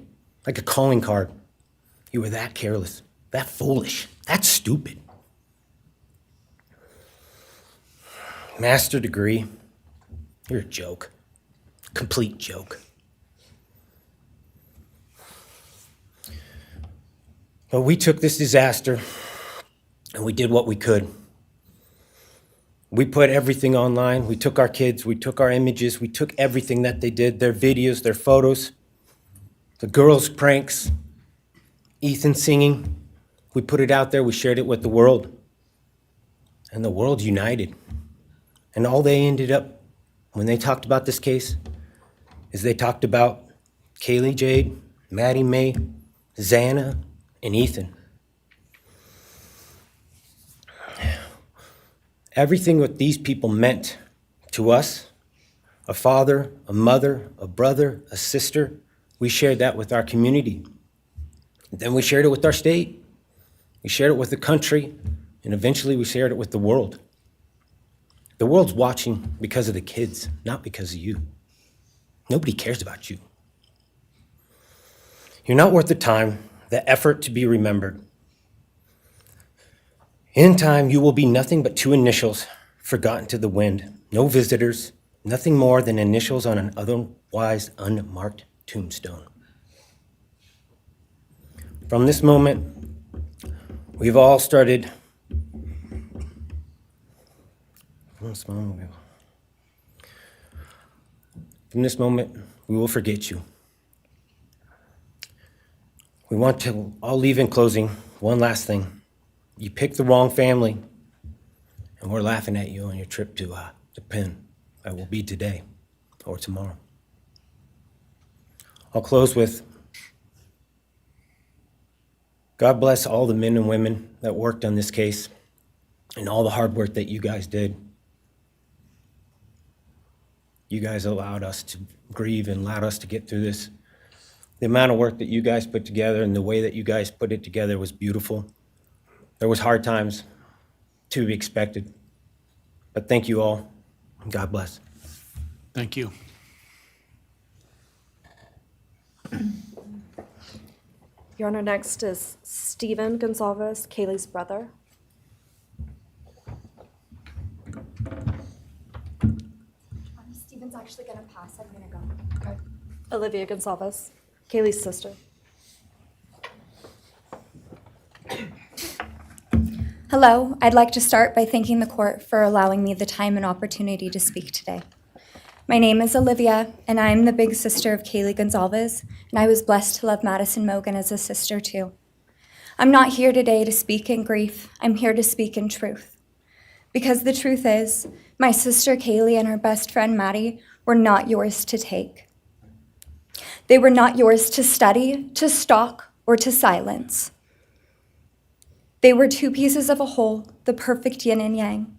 [SPEAKER 10] like a calling card. You were that careless, that foolish, that stupid. Master degree, you're a joke, complete joke. But we took this disaster and we did what we could. We put everything online. We took our kids, we took our images, we took everything that they did, their videos, their photos, the girls' pranks, Ethan singing. We put it out there, we shared it with the world. And the world united. And all they ended up, when they talked about this case, is they talked about Kaylee Jade, Maddie Mae, Xana, and Ethan. Everything what these people meant to us, a father, a mother, a brother, a sister, we shared that with our community. Then we shared it with our state. We shared it with the country, and eventually we shared it with the world. The world's watching because of the kids, not because of you. Nobody cares about you. You're not worth the time, the effort to be remembered. In time, you will be nothing but two initials forgotten to the wind. No visitors, nothing more than initials on an otherwise unmarked tombstone. From this moment, we've all started. From this moment, we will forget you. We want to all leave in closing one last thing. You picked the wrong family, and we're laughing at you on your trip to Penn. That will be today or tomorrow. I'll close with, God bless all the men and women that worked on this case and all the hard work that you guys did. You guys allowed us to grieve and allowed us to get through this. The amount of work that you guys put together and the way that you guys put it together was beautiful. There was hard times to be expected. But thank you all. God bless.
[SPEAKER 1] Thank you.
[SPEAKER 3] Your Honor, next is Steven Goncalves, Kaylee's brother.
[SPEAKER 11] Steven's actually gonna pass. I'm gonna go.
[SPEAKER 3] Okay. Olivia Goncalves, Kaylee's sister.
[SPEAKER 11] Hello, I'd like to start by thanking the court for allowing me the time and opportunity to speak today. My name is Olivia, and I'm the big sister of Kaylee Goncalves, and I was blessed to love Madison Mogen as a sister too. I'm not here today to speak in grief. I'm here to speak in truth. Because the truth is, my sister Kaylee and her best friend Maddie were not yours to take. They were not yours to study, to stalk, or to silence. They were two pieces of a whole, the perfect yin and yang.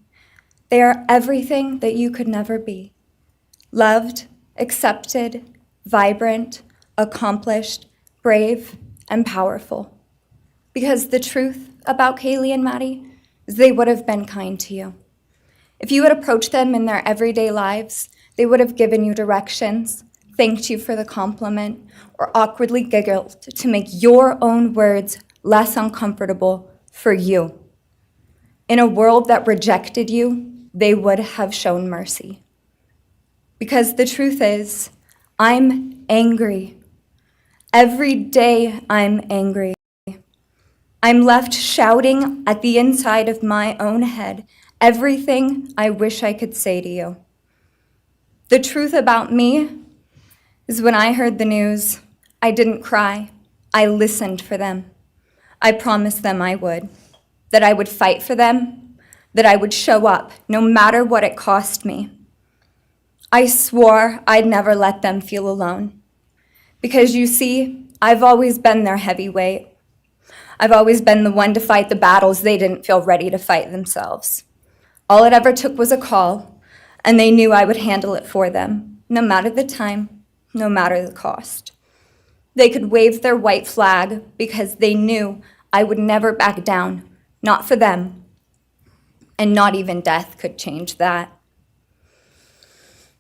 [SPEAKER 11] They are everything that you could never be. Loved, accepted, vibrant, accomplished, brave, and powerful. Because the truth about Kaylee and Maddie is they would have been kind to you. If you had approached them in their everyday lives, they would have given you directions, thanked you for the compliment, or awkwardly giggled to make your own words less uncomfortable for you. In a world that rejected you, they would have shown mercy. Because the truth is, I'm angry. Every day I'm angry. I'm left shouting at the inside of my own head everything I wish I could say to you. The truth about me is when I heard the news, I didn't cry. I listened for them. I promised them I would, that I would fight for them, that I would show up no matter what it cost me. I swore I'd never let them feel alone. Because you see, I've always been their heavyweight. I've always been the one to fight the battles they didn't feel ready to fight themselves. All it ever took was a call, and they knew I would handle it for them, no matter the time, no matter the cost. They could wave their white flag because they knew I would never back down, not for them, and not even death could change that.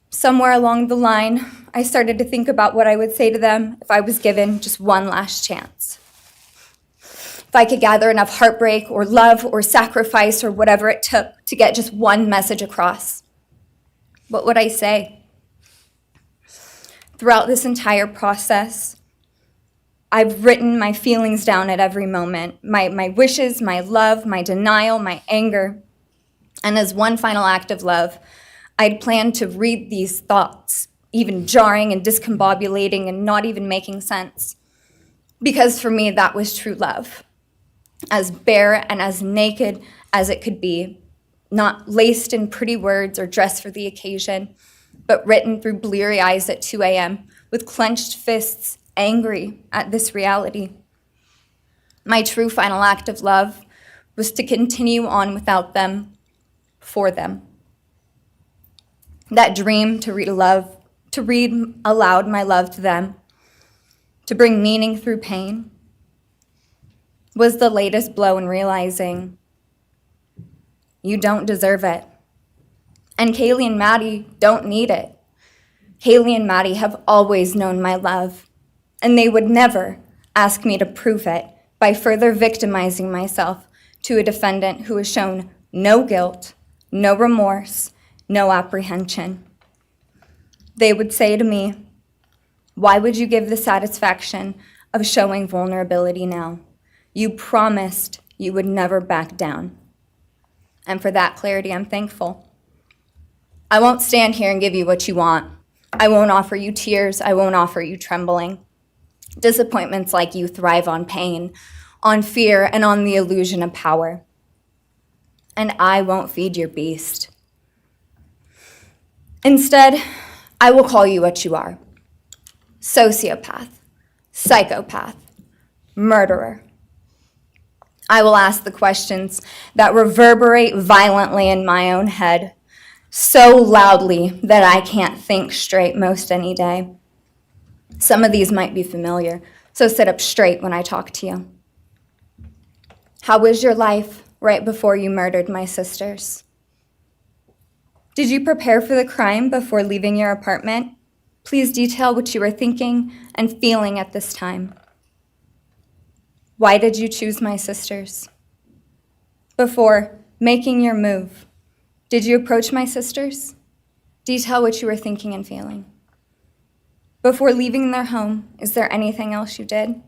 [SPEAKER 11] Somewhere along the line, I started to think about what I would say to them if I was given just one last chance. If I could gather enough heartbreak or love or sacrifice or whatever it took to get just one message across, what would I say? Throughout this entire process, I've written my feelings down at every moment, my wishes, my love, my denial, my anger. And as one final act of love, I'd planned to read these thoughts, even jarring and discombobulating and not even making sense. Because for me, that was true love. As bare and as naked as it could be, not laced in pretty words or dressed for the occasion, but written through bleary eyes at 2 a.m. with clenched fists, angry at this reality. My true final act of love was to continue on without them, for them. That dream to read aloud my love to them, to bring meaning through pain, was the latest blow in realizing you don't deserve it. And Kaylee and Maddie don't need it. Kaylee and Maddie have always known my love, and they would never ask me to prove it by further victimizing myself to a defendant who has shown no guilt, no remorse, no apprehension. They would say to me, "Why would you give the satisfaction of showing vulnerability now? You promised you would never back down." And for that clarity, I'm thankful. I won't stand here and give you what you want. I won't offer you tears. I won't offer you trembling. Disappointments like you thrive on pain, on fear, and on the illusion of power. And I won't feed your beast. Instead, I will call you what you are: sociopath, psychopath, murderer. I will ask the questions that reverberate violently in my own head, so loudly that I can't think straight most any day. Some of these might be familiar, so sit up straight when I talk to you. How was your life right before you murdered my sisters? Did you prepare for the crime before leaving your apartment? Please detail what you were thinking and feeling at this time. Why did you choose my sisters? Before making your move, did you approach my sisters? Detail what you were thinking and feeling. Before leaving their home, is there anything else you did?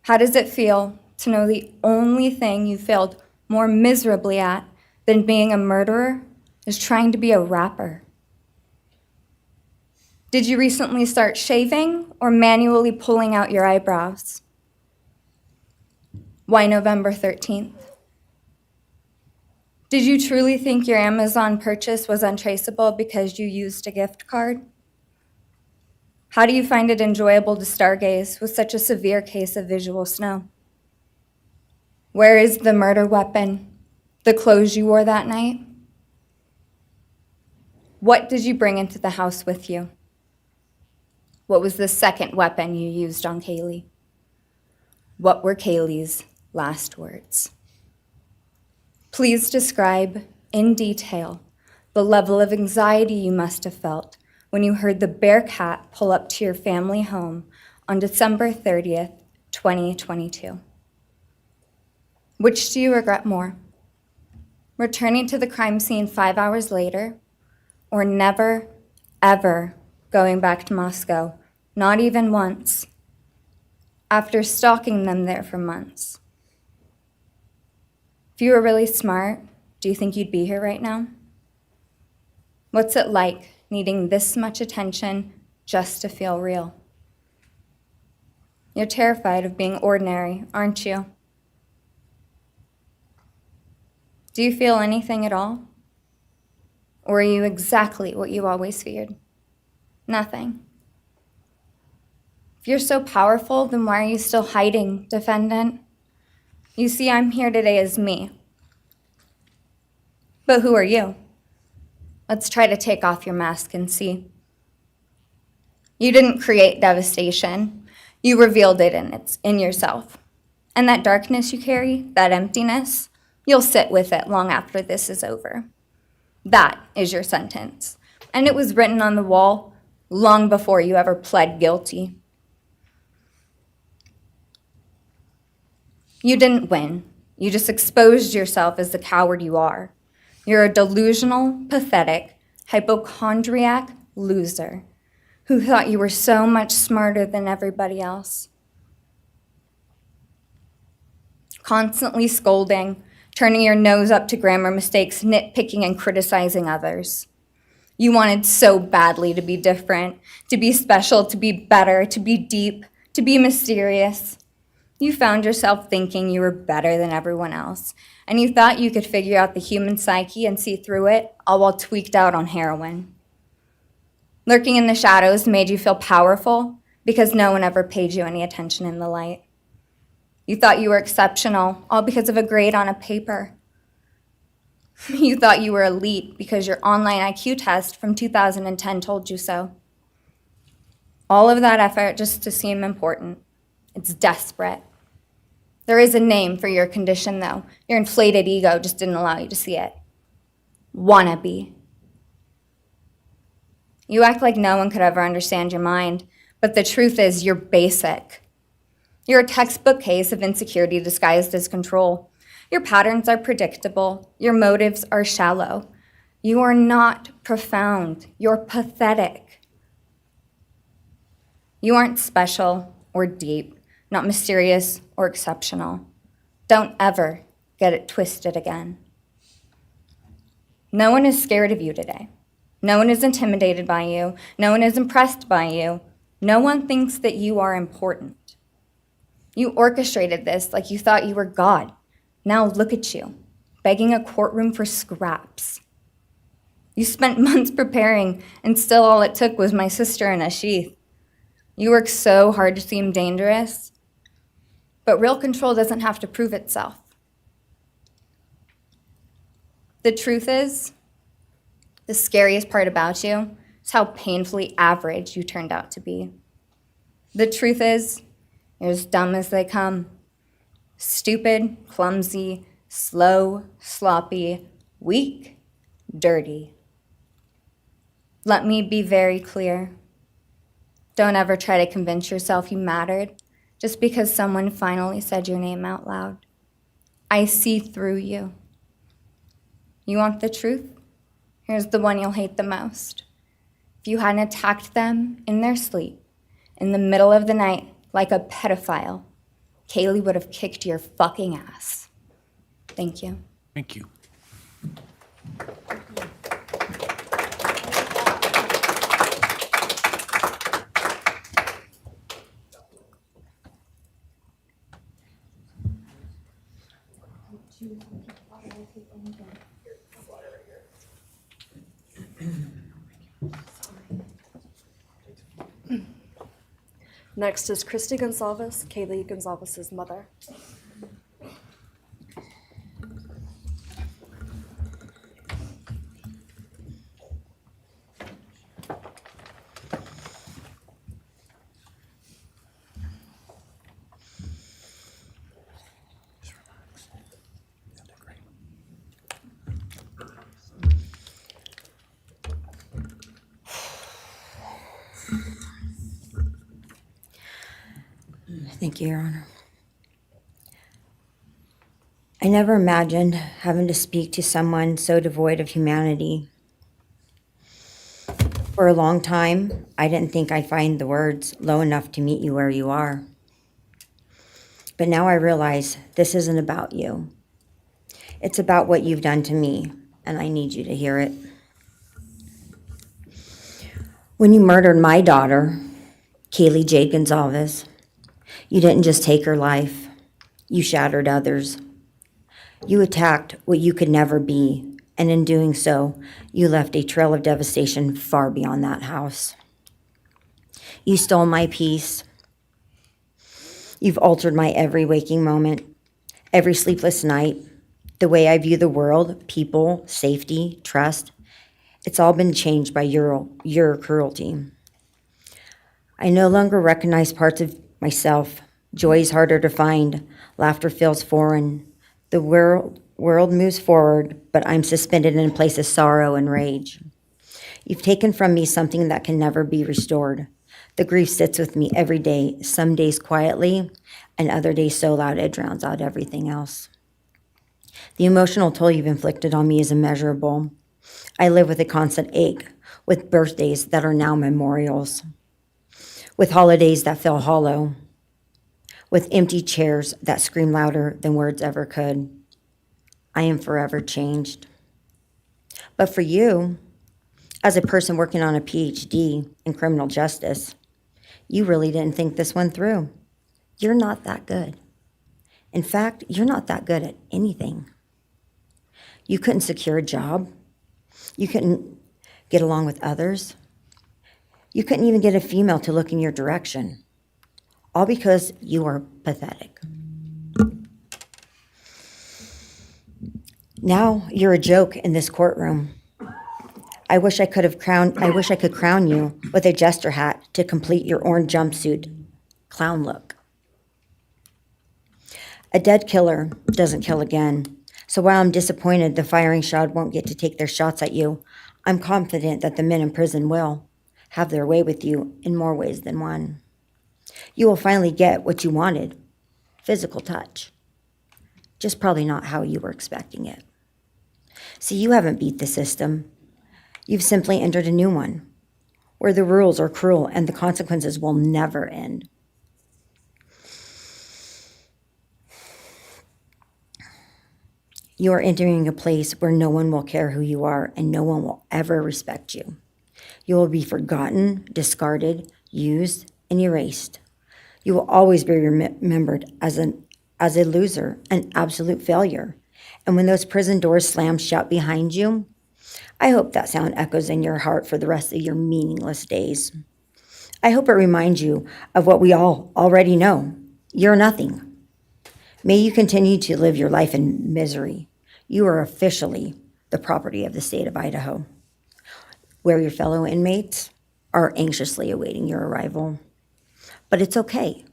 [SPEAKER 11] How does it feel to know the only thing you failed more miserably at than being a murderer is trying to be a rapper? Did you recently start shaving or manually pulling out your eyebrows? Why November 13th? Did you truly think your Amazon purchase was untraceable because you used a gift card? How do you find it enjoyable to stargaze with such a severe case of visual snow? Where is the murder weapon, the clothes you wore that night? What did you bring into the house with you? What was the second weapon you used on Kaylee? What were Kaylee's last words? Please describe in detail the level of anxiety you must have felt when you heard the Bearcat pull up to your family home on December 30th, 2022. Which do you regret more? Returning to the crime scene 5 hours later, or never, ever going back to Moscow, not even once, after stalking them there for months? If you were really smart, do you think you'd be here right now? What's it like needing this much attention just to feel real? You're terrified of being ordinary, aren't you? Do you feel anything at all? Or are you exactly what you always feared? Nothing. If you're so powerful, then why are you still hiding, defendant? You see, I'm here today as me. But who are you? Let's try to take off your mask and see. You didn't create devastation. You revealed it in yourself. And that darkness you carry, that emptiness, you'll sit with it long after this is over. That is your sentence. And it was written on the wall long before you ever pled guilty. You didn't win. You just exposed yourself as the coward you are. You're a delusional, pathetic, hypochondriac loser who thought you were so much smarter than everybody else. Constantly scolding, turning your nose up to grammar mistakes, nitpicking and criticizing others. You wanted so badly to be different, to be special, to be better, to be deep, to be mysterious. You found yourself thinking you were better than everyone else, and you thought you could figure out the human psyche and see through it, all while tweaked out on heroin. Lurking in the shadows made you feel powerful because no one ever paid you any attention in the light. You thought you were exceptional, all because of a grade on a paper. You thought you were elite because your online IQ test from 2010 told you so. All of that effort just to seem important. It's desperate. There is a name for your condition, though. Your inflated ego just didn't allow you to see it. Wannabe. You act like no one could ever understand your mind, but the truth is you're basic. You're a textbook case of insecurity disguised as control. Your patterns are predictable. Your motives are shallow. You are not profound. You're pathetic. You aren't special or deep, not mysterious or exceptional. Don't ever get it twisted again. No one is scared of you today. No one is intimidated by you. No one is impressed by you. No one thinks that you are important. You orchestrated this like you thought you were God. Now look at you, begging a courtroom for scraps. You spent months preparing, and still all it took was my sister in a sheath. You worked so hard to seem dangerous, But real control doesn't have to prove itself. The truth is, the scariest part about you is how painfully average you turned out to be. The truth is, you're as dumb as they come. Stupid, clumsy, slow, sloppy, weak, dirty. Let me be very clear. Don't ever try to convince yourself you mattered just because someone finally said your name out loud. I see through you. You want the truth? Here's the one you'll hate the most. If you hadn't attacked them in their sleep, in the middle of the night, like a pedophile, Kaylee would have kicked your fucking ass. Thank you.
[SPEAKER 1] Thank you.
[SPEAKER 3] Next is Christy Goncalves, Kaylee Goncalves' mother.
[SPEAKER 12] Thank you, Your Honor. I never imagined having to speak to someone so devoid of humanity. For a long time, I didn't think I'd find the words low enough to meet you where you are. But now I realize this isn't about you. It's about what you've done to me, and I need you to hear it. When you murdered my daughter, Kaylee Jade Goncalves, you didn't just take her life, you shattered others. You attacked what you could never be, and in doing so, you left a trail of devastation far beyond that house. You stole my peace. You've altered my every waking moment, every sleepless night, the way I view the world, people, safety, trust. It's all been changed by your cruelty. I no longer recognize parts of myself. Joy is harder to find. Laughter feels foreign. The world moves forward, but I'm suspended in a place of sorrow and rage. You've taken from me something that can never be restored. The grief sits with me every day, some days quietly, and other days so loud it drowns out everything else. The emotional toll you've inflicted on me is immeasurable. I live with a constant ache, with birthdays that are now memorials, with holidays that feel hollow, with empty chairs that scream louder than words ever could. I am forever changed. But for you, as a person working on a Ph.D. in criminal justice, you really didn't think this one through. You're not that good. In fact, you're not that good at anything. You couldn't secure a job. You couldn't get along with others. You couldn't even get a female to look in your direction. All because you are pathetic. Now you're a joke in this courtroom. I wish I could crown you with a jester hat to complete your orange jumpsuit clown look. A dead killer doesn't kill again. So while I'm disappointed the firing squad won't get to take their shots at you, I'm confident that the men in prison will have their way with you in more ways than one. You will finally get what you wanted, physical touch. Just probably not how you were expecting it. See, you haven't beat the system. You've simply entered a new one, where the rules are cruel and the consequences will never end. You are entering a place where no one will care who you are and no one will ever respect you. You will be forgotten, discarded, used, and erased. You will always be remembered as a loser, an absolute failure. And when those prison doors slam shut behind you, I hope that sound echoes in your heart for the rest of your meaningless days. I hope it reminds you of what we all already know. You're nothing. May you continue to live your life in misery. You are officially the property of the state of Idaho, where your fellow inmates are anxiously awaiting your arrival. But it's okay,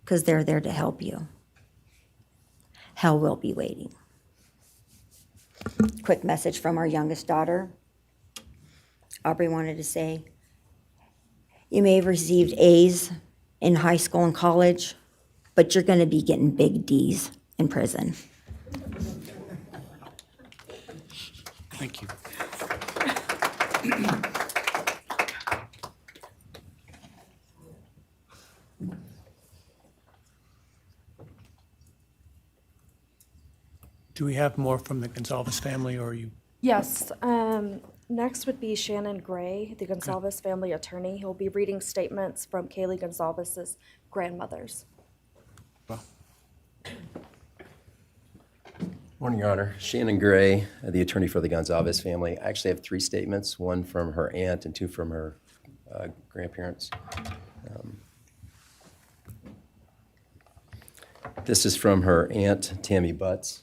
[SPEAKER 12] because they're there to help you. Hell will be waiting. Quick message from our youngest daughter. Aubrey wanted to say, you may have received A's in high school and college, but you're going to be getting big D's in prison.
[SPEAKER 1] Thank you. Do we have more from the Goncalves family, or are you?
[SPEAKER 3] Yes, next would be Shannon Gray, the Goncalves family attorney. He'll be reading statements from Kaylee Goncalves' grandmothers.
[SPEAKER 1] Well,
[SPEAKER 13] Morning, Your Honor. Shannon Gray, the attorney for the Goncalves family. I actually have 3 statements, one from her aunt and 2 from her grandparents. This is from her aunt, Tammy Butts.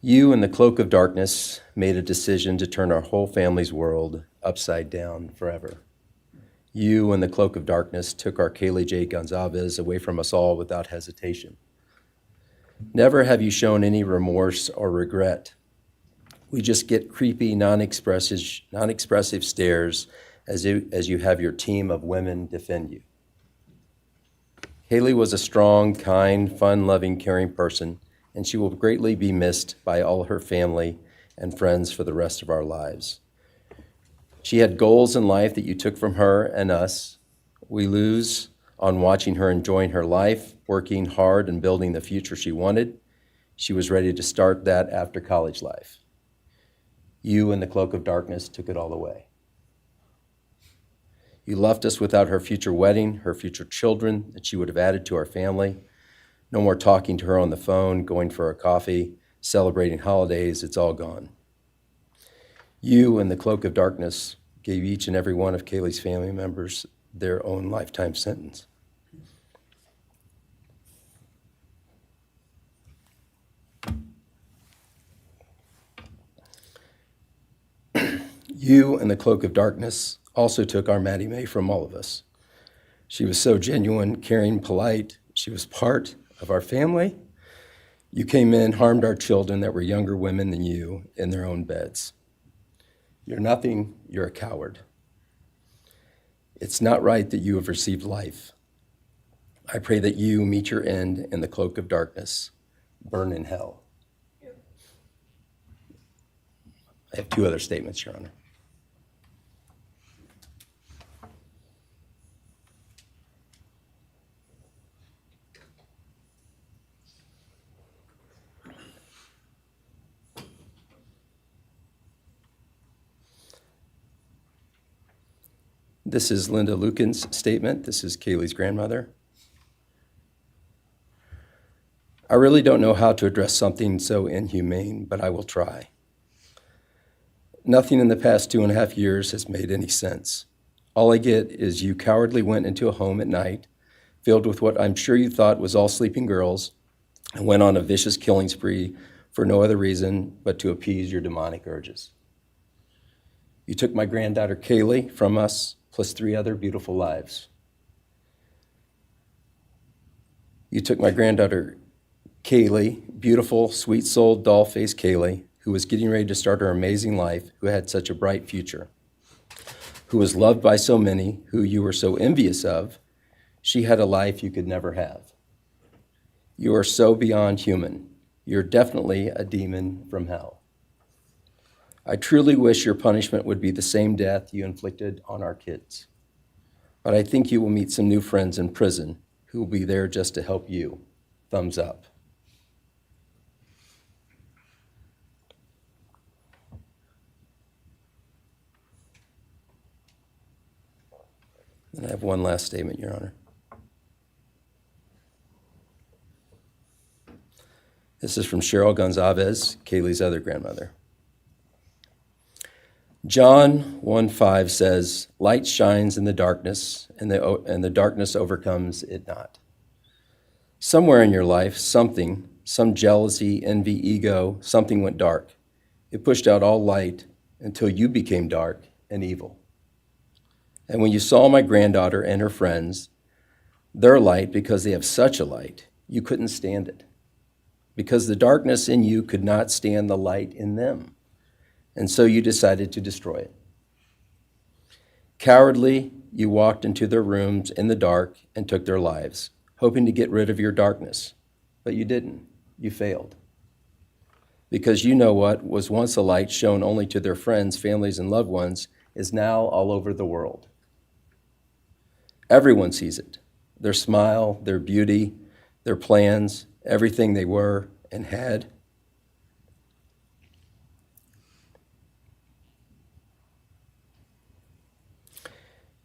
[SPEAKER 13] You, in the cloak of darkness, made a decision to turn our whole family's world upside down forever. You, in the cloak of darkness, took our Kaylee J. Goncalves away from us all without hesitation. Never have you shown any remorse or regret. We just get creepy, non-expressive stares as you have your team of women defend you. Kaylee was a strong, kind, fun-loving, caring person, and she will greatly be missed by all her family and friends for the rest of our lives. She had goals in life that you took from her and us. We lose on watching her enjoying her life, working hard and building the future she wanted. She was ready to start that after college life. You, in the cloak of darkness, took it all away. You left us without her future wedding, her future children that she would have added to our family. No more talking to her on the phone, going for a coffee, celebrating holidays. It's all gone. You, in the cloak of darkness, gave each and every one of Kaylee's family members their own lifetime sentence. You, in the cloak of darkness, also took our Maddie Mae from all of us. She was so genuine, caring, polite. She was part of our family. You came in, harmed our children that were younger women than you in their own beds. You're nothing, you're a coward. It's not right that you have received life. I pray that you meet your end in the cloak of darkness, burn in hell. I have 2 other statements, Your Honor. This is Linda Lucan's statement. This is Kaylee's grandmother. I really don't know how to address something so inhumane, but I will try. Nothing in the past 2.5 years has made any sense. All I get is you cowardly went into a home at night, filled with what I'm sure you thought was all sleeping girls, and went on a vicious killing spree for no other reason but to appease your demonic urges. You took my granddaughter Kaylee from us, plus 3 other beautiful lives. You took my granddaughter Kaylee, beautiful, sweet-souled, doll-faced Kaylee, who was getting ready to start her amazing life, who had such a bright future, who was loved by so many, who you were so envious of. She had a life you could never have. You are so beyond human. You're definitely a demon from hell. I truly wish your punishment would be the same death you inflicted on our kids. But I think you will meet some new friends in prison who will be there just to help you. Thumbs up. And I have one last statement, Your Honor. This is from Cheryl Goncalves, Kaylee's other grandmother. John 1:5 says, light shines in the darkness, and the darkness overcomes it not. Somewhere in your life, some jealousy, envy, ego, something went dark. It pushed out all light until you became dark and evil. And when you saw my granddaughter and her friends, their light, because they have such a light, you couldn't stand it. Because the darkness in you could not stand the light in them. And so you decided to destroy it. Cowardly, you walked into their rooms in the dark and took their lives, hoping to get rid of your darkness. But you didn't. You failed. Because you know what was once a light shown only to their friends, families, and loved ones is now all over the world. Everyone sees it. Their smile, their beauty, their plans, everything they were and had.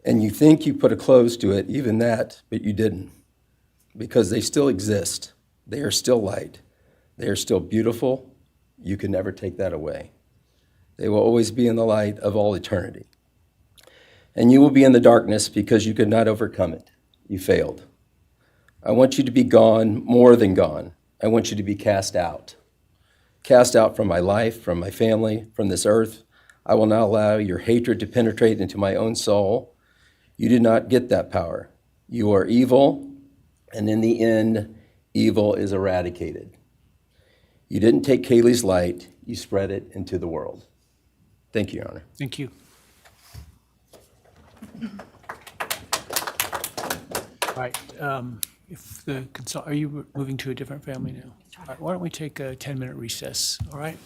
[SPEAKER 13] And you think you put a close to it, even that, but you didn't. Because they still exist. They are still light. They are still beautiful. You can never take that away. They will always be in the light of all eternity. And you will be in the darkness because you could not overcome it. You failed. I want you to be gone, more than gone. I want you to be cast out. Cast out from my life, from my family, from this earth. I will not allow your hatred to penetrate into my own soul. You did not get that power. You are evil, and in the end, evil is eradicated. You didn't take Kaylee's light, you spread it into the world. Thank you, Your Honor.
[SPEAKER 1] Thank you. All right, if the are you moving to a different family now? All right, why don't we take a 10-minute recess, all right?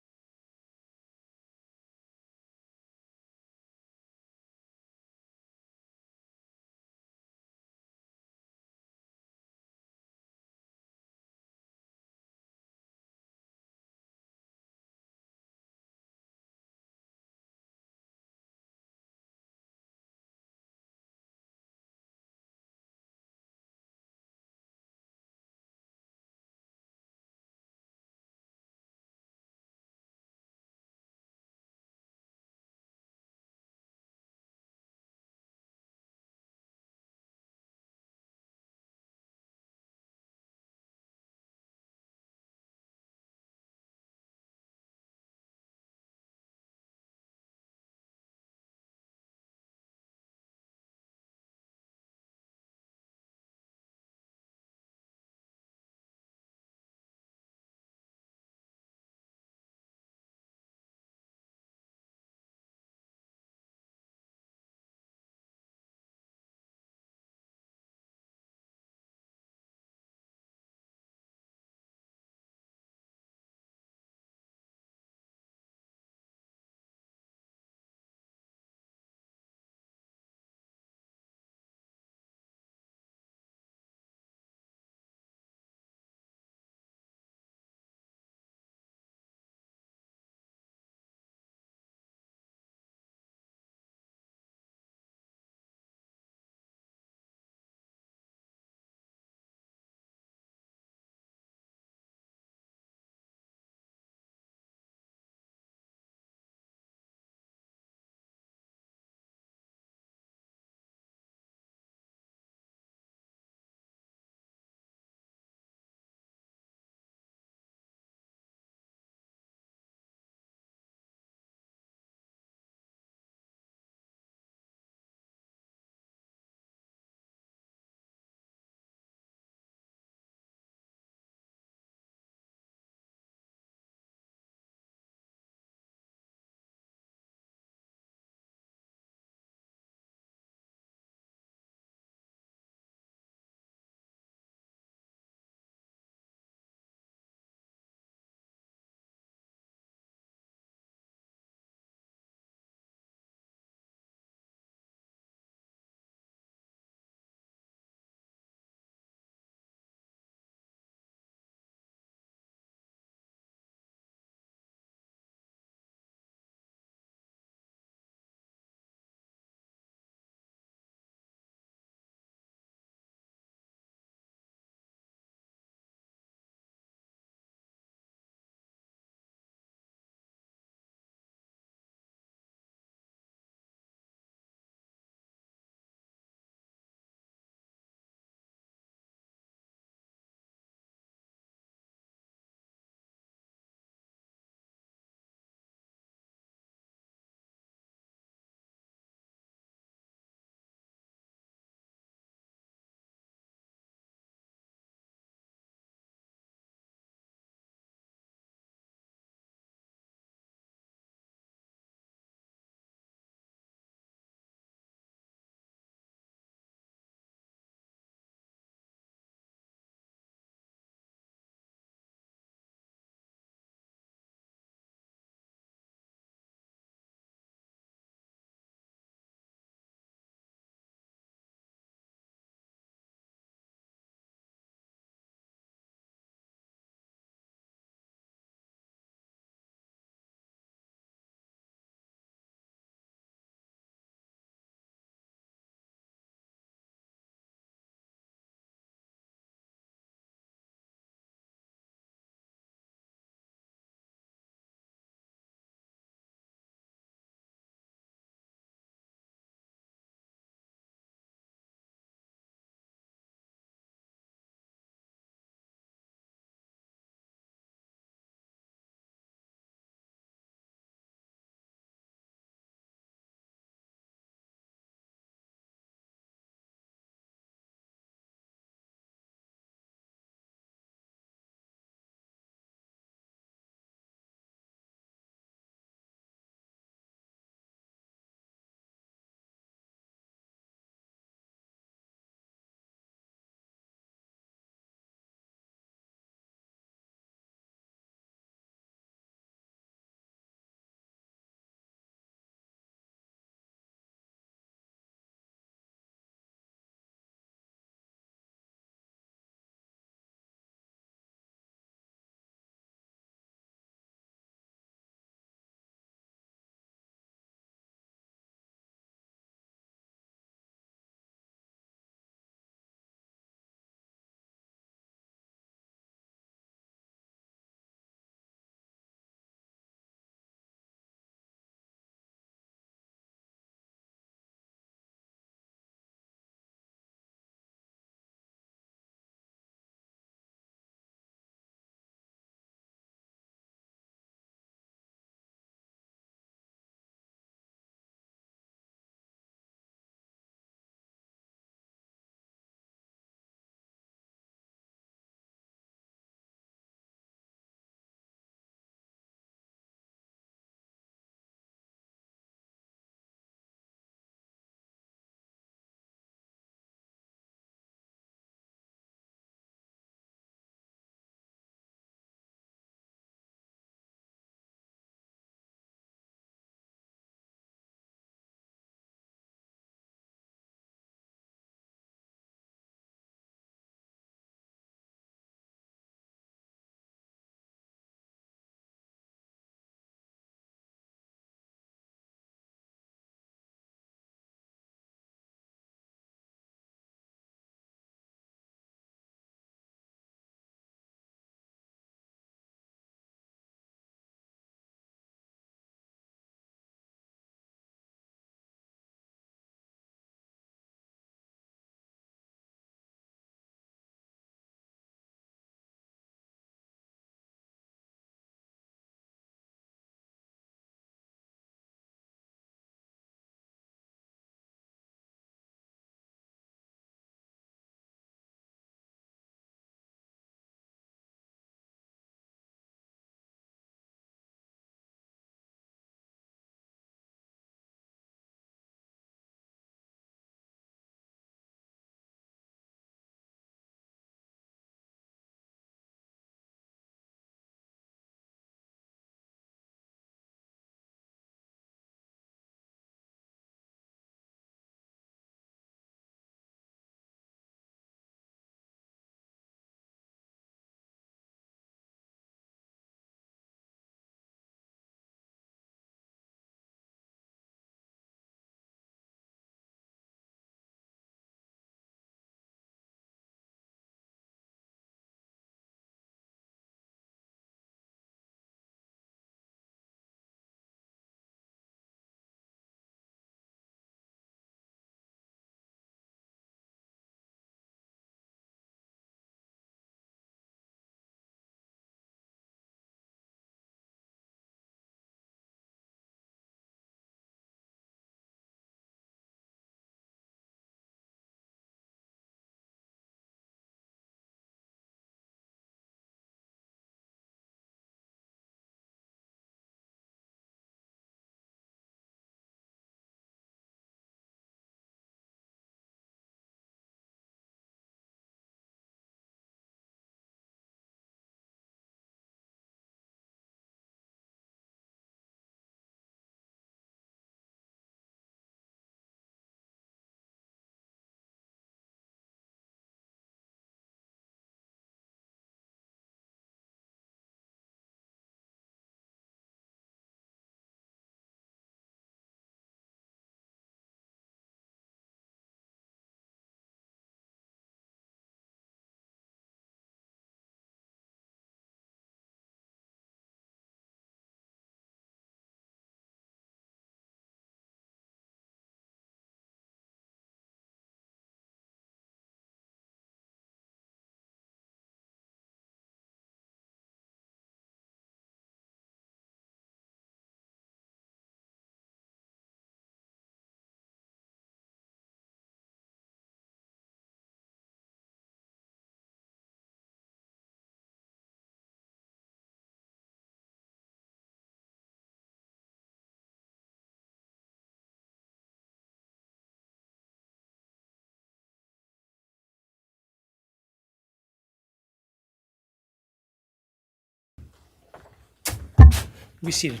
[SPEAKER 1] Be seated.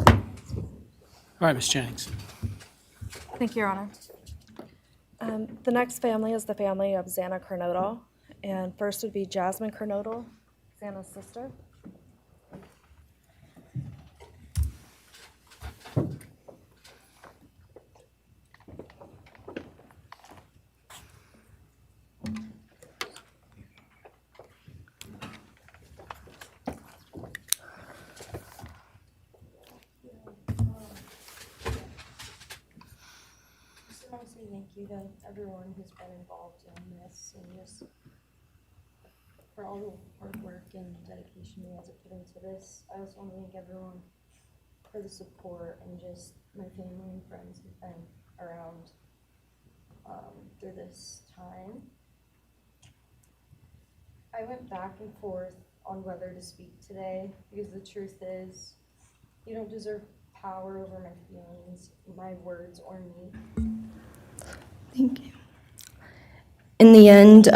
[SPEAKER 1] All right, Ms. Jennings.
[SPEAKER 3] Thank you, Your Honor. The next family is the family of Xana Kernodle. And first would be Jasmine Kernodle, Xana's sister.
[SPEAKER 14] Just want to say thank you to everyone who's been involved in this and just for all the hard work and dedication you guys have put into this. I also want to thank everyone for the support and just my family and friends who've been around through this time. I went back and forth on whether to speak today because the truth is you don't deserve power over my feelings, my words, or me.
[SPEAKER 11] Thank you. In the end,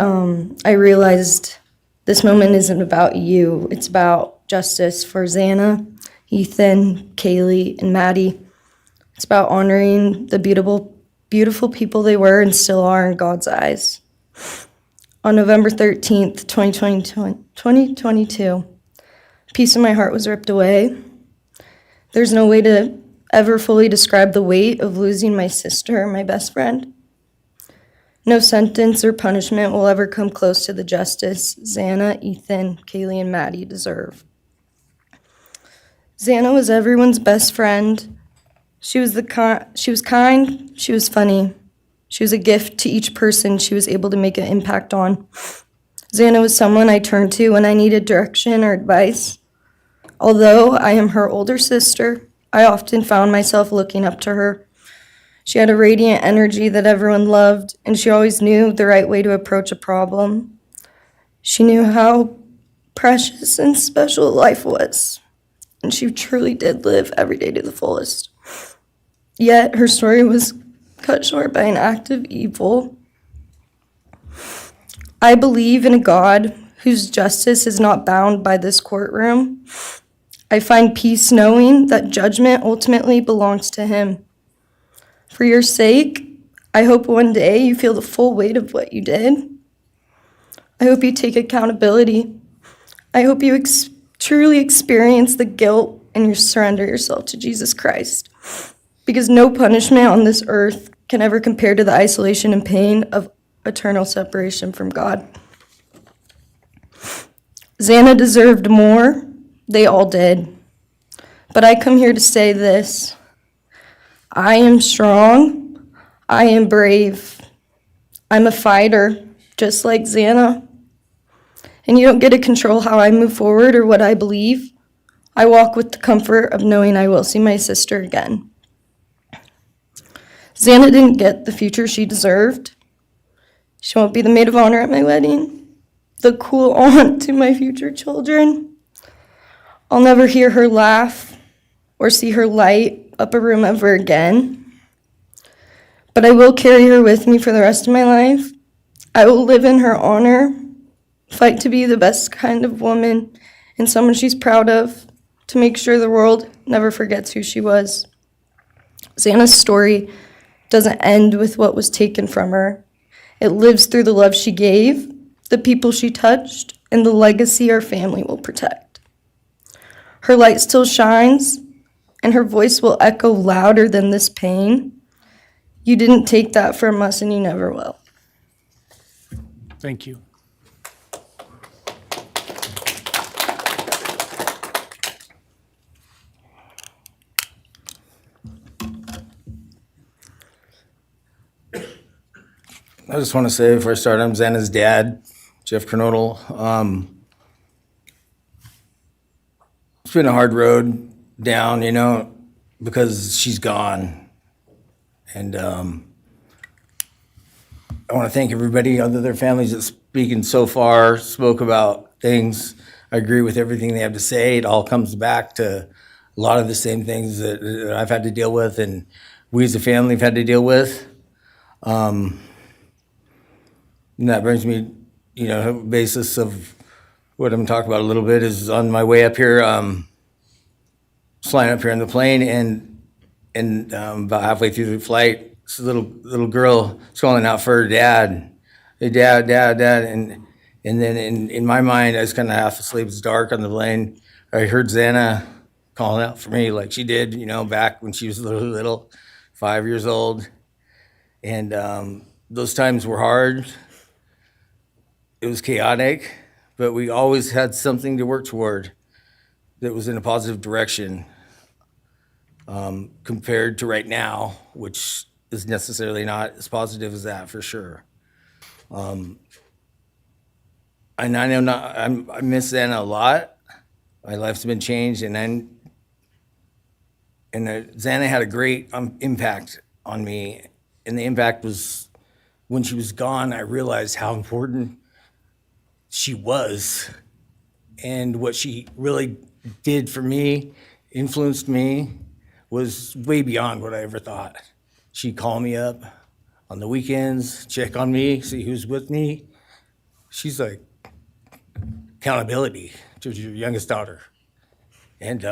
[SPEAKER 11] I realized this moment isn't about you. It's about justice for Xana, Ethan, Kaylee, and Maddie. It's about honoring the beautiful people they were and still are in God's eyes. On November 13th, 2022, a piece of my heart was ripped away. There's no way to ever fully describe the weight of losing my sister, my best friend. No sentence or punishment will ever come close to the justice Xana, Ethan, Kaylee, and Maddie deserve. Xana was everyone's best friend. She was kind, she was funny. She was a gift to each person she was able to make an impact on. Xana was someone I turned to when I needed direction or advice. Although I am her older sister, I often found myself looking up to her. She had a radiant energy that everyone loved, and she always knew the right way to approach a problem. She knew how precious and special life was, and she truly did live every day to the fullest. Yet her story was cut short by an act of evil. I believe in a God whose justice is not bound by this courtroom. I find peace knowing that judgment ultimately belongs to Him. For your sake, I hope one day you feel the full weight of what you did. I hope you take accountability. I hope you truly experience the guilt and you surrender yourself to Jesus Christ. Because no punishment on this earth can ever compare to the isolation and pain of eternal separation from God. Xana deserved more. They all did. But I come here to say this. I am strong. I am brave. I'm a fighter, just like Xana. And you don't get to control how I move forward or what I believe. I walk with the comfort of knowing I will see my sister again. Xana didn't get the future she deserved. She won't be the maid of honor at my wedding, the cool aunt to my future children. I'll never hear her laugh or see her light up a room ever again. But I will carry her with me for the rest of my life. I will live in her honor, fight to be the best kind of woman and someone she's proud of, to make sure the world never forgets who she was. Xana's story doesn't end with what was taken from her. It lives through the love she gave, the people she touched, and the legacy our family will protect. Her light still shines, and her voice will echo louder than this pain. You didn't take that from us, and you never will.
[SPEAKER 1] Thank you.
[SPEAKER 10] I just want to say before I start, I'm Xana's dad, Jeff Kernodle. It's been a hard road down, because she's gone. And I want to thank everybody, other their families that's speaking so far, spoke about things. I agree with everything they have to say. It all comes back to a lot of the same things that I've had to deal with and we as a family have had to deal with. And that brings me basis of what I'm talking about a little bit is on my way up here, flying up here in the plane, and about halfway through the flight, this little girl is calling out for her dad. Hey, dad, dad, dad, and then in my mind, I was kind of half asleep. It's dark on the plane. I heard Xana calling out for me like she did, back when she was little, 5 years old. And those times were hard. It was chaotic, but we always had something to work toward that was in a positive direction, compared to right now, which is necessarily not as positive as that for sure. And I know I miss Xana a lot. My life's been changed, and Xana had a great impact on me. And the impact was when she was gone, I realized how important she was and what she really did for me, influenced me, was way beyond what I ever thought. She'd call me up on the weekends, check on me, see who's with me. She's like accountability to your youngest daughter. And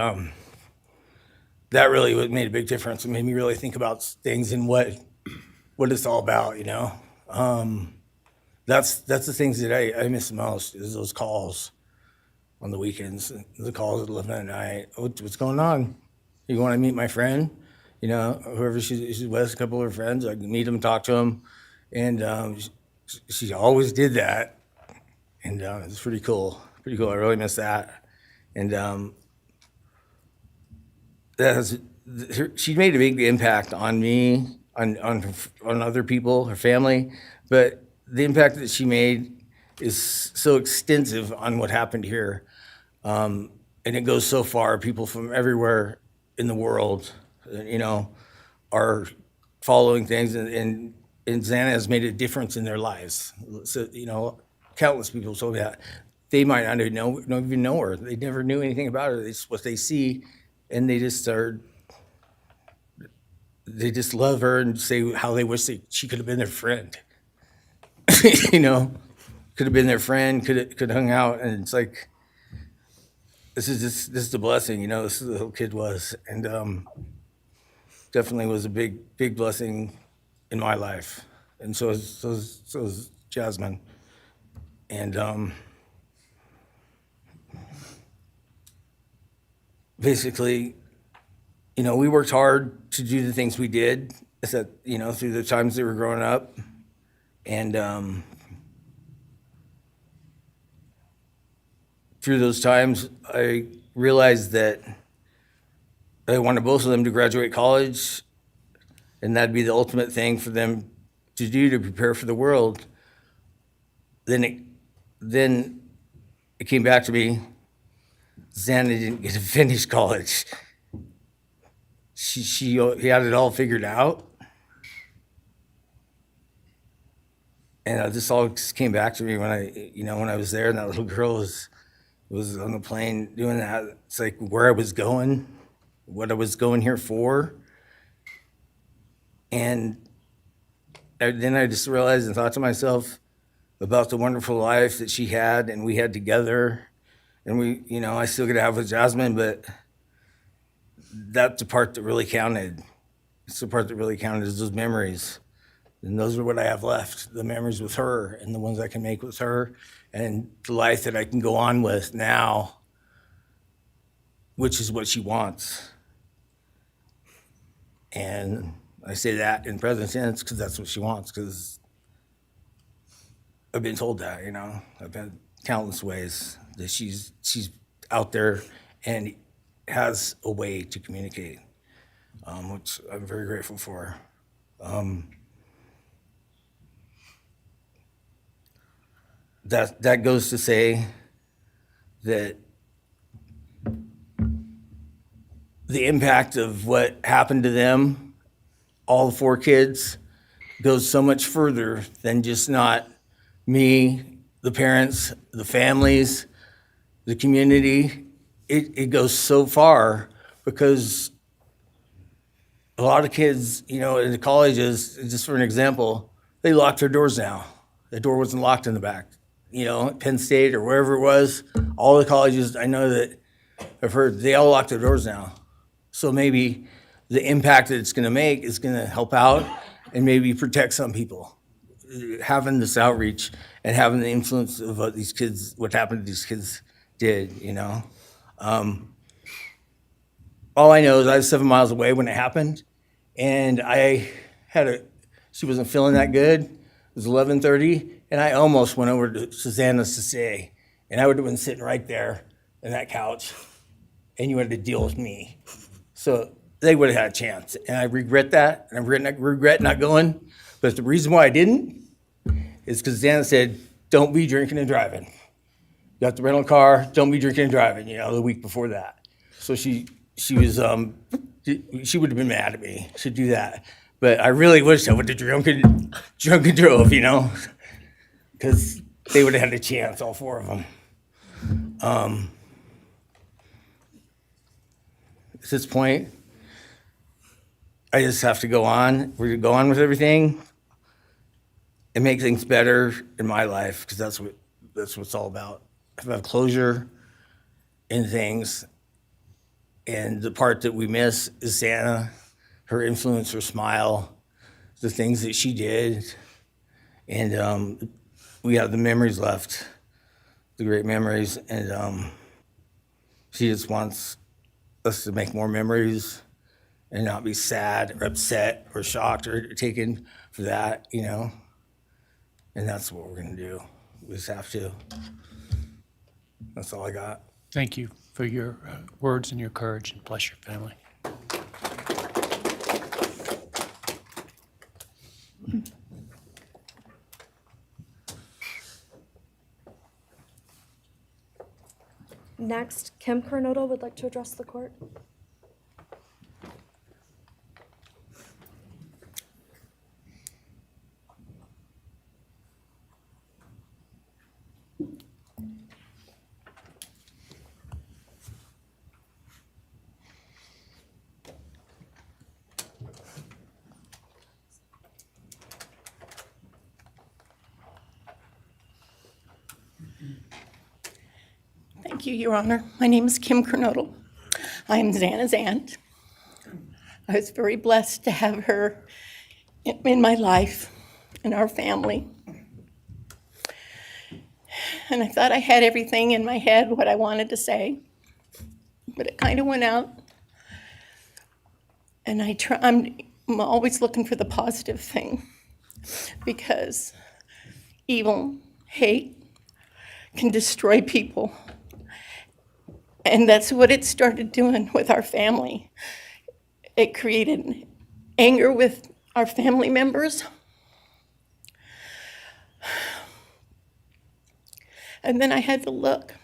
[SPEAKER 10] that really made a big difference. It made me really think about things and what it's all about, That's the things that I miss the most, is those calls on the weekends, the calls at 11 at night. What's going on? You want to meet my friend? Whoever she's with, a couple of her friends, I can meet them, talk to them. And she always did that. And it's pretty cool. Pretty cool. I really miss that. And she made a big impact on me, on other people, her family. But the impact that she made is so extensive on what happened here. And it goes so far. People from everywhere in the world, are following things, and Xana has made a difference in their lives. So, countless people told me that. They might not even know her. They never knew anything about her. It's what they see, and they just love her and say how they wish she could have been their friend. Could have been their friend, could have hung out, and it's like, this is a blessing, this is the little kid was, and definitely was a big blessing in my life, and so is Jasmine, and basically, we worked hard to do the things we did, through the times they were growing up, and through those times, I realized that I wanted both of them to graduate college, and that'd be the ultimate thing for them to do to prepare for the world. Then it came back to me, Xana didn't get to finish college. He had it all figured out. And this all just came back to me when I was there, and that little girl was on the plane doing that. It's like where I was going, what I was going here for. And then I just realized and thought to myself about the wonderful life that she had and we had together. And I still get to have with Jasmine, but that's the part that really counted. It's the part that really counted, is those memories. And those are what I have left, the memories with her and the ones I can make with her, and the life that I can go on with now, which is what she wants. And I say that in present tense because that's what she wants, because I've been told that, I've had countless ways that she's out there and has a way to communicate, which I'm very grateful for. That goes to say that the impact of what happened to them, all 4 kids, goes so much further than just not me, the parents, the families, the community. It goes so far because a lot of kids, in the colleges, just for an example, they lock their doors now. The door wasn't locked in the back. you know, at Penn State or wherever it was, all the colleges, I know that I've heard, they all lock their doors now. So maybe the impact that it's gonna make is gonna help out and maybe protect some people. Having this outreach and having the influence of what these kids, what happened to these kids did, you know? All I know is I was 7 miles away when it happened, and she wasn't feeling that good. It was 11:30, and I almost went over to Xana's to say, and I would have been sitting right there in that couch, and you had to deal with me. So they would have had a chance, and I regret that, and I regret not going. But the reason why I didn't is because Xana said, don't be drinking and driving. You got the rental car, don't be drinking and driving, you know, the week before that. So she was, she would have been mad at me to do that. But I really wish I would have drunk and drove, you know, because they would have had a chance, all four of them. At this point, I just have to go on. We're gonna go on with everything and make things better in my life, because that's what it's all about. If I have closure in things, and the part that we miss is Xana, her influence, her smile, the things that she did, and we have the memories left, the great memories, and she just wants us to make more memories and not be sad or upset or shocked or taken for that, you know? And that's what we're gonna do. We just have to. That's all I got.
[SPEAKER 1] Thank you for your words and your courage, and bless your family.
[SPEAKER 3] Next, Kim Kernodle would like to address the court.
[SPEAKER 5] Thank you, Your Honor. My name is Kim Kernodle. I am Xana's aunt. I was very blessed to have her in my life, in our family. And I thought I had everything in my head, what I wanted to say, but it kind of went out. And I'm always looking for the positive thing, because evil, hate can destroy people. And that's what it started doing with our family. It created anger with our family members. And then I had to look,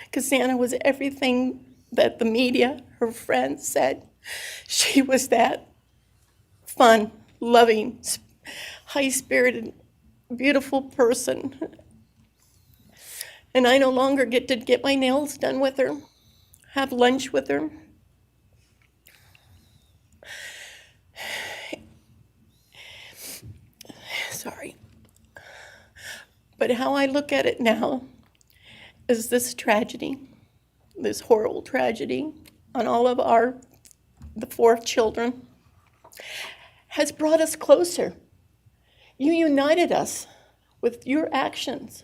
[SPEAKER 5] because Xana was everything that the media, her friends said. She was that fun, loving, high-spirited, beautiful person. And I no longer get to get my nails done with her, have lunch with her. Sorry. But how I look at it now is this tragedy, this horrible tragedy on all of the 4 children, has brought us closer. You united us with your actions.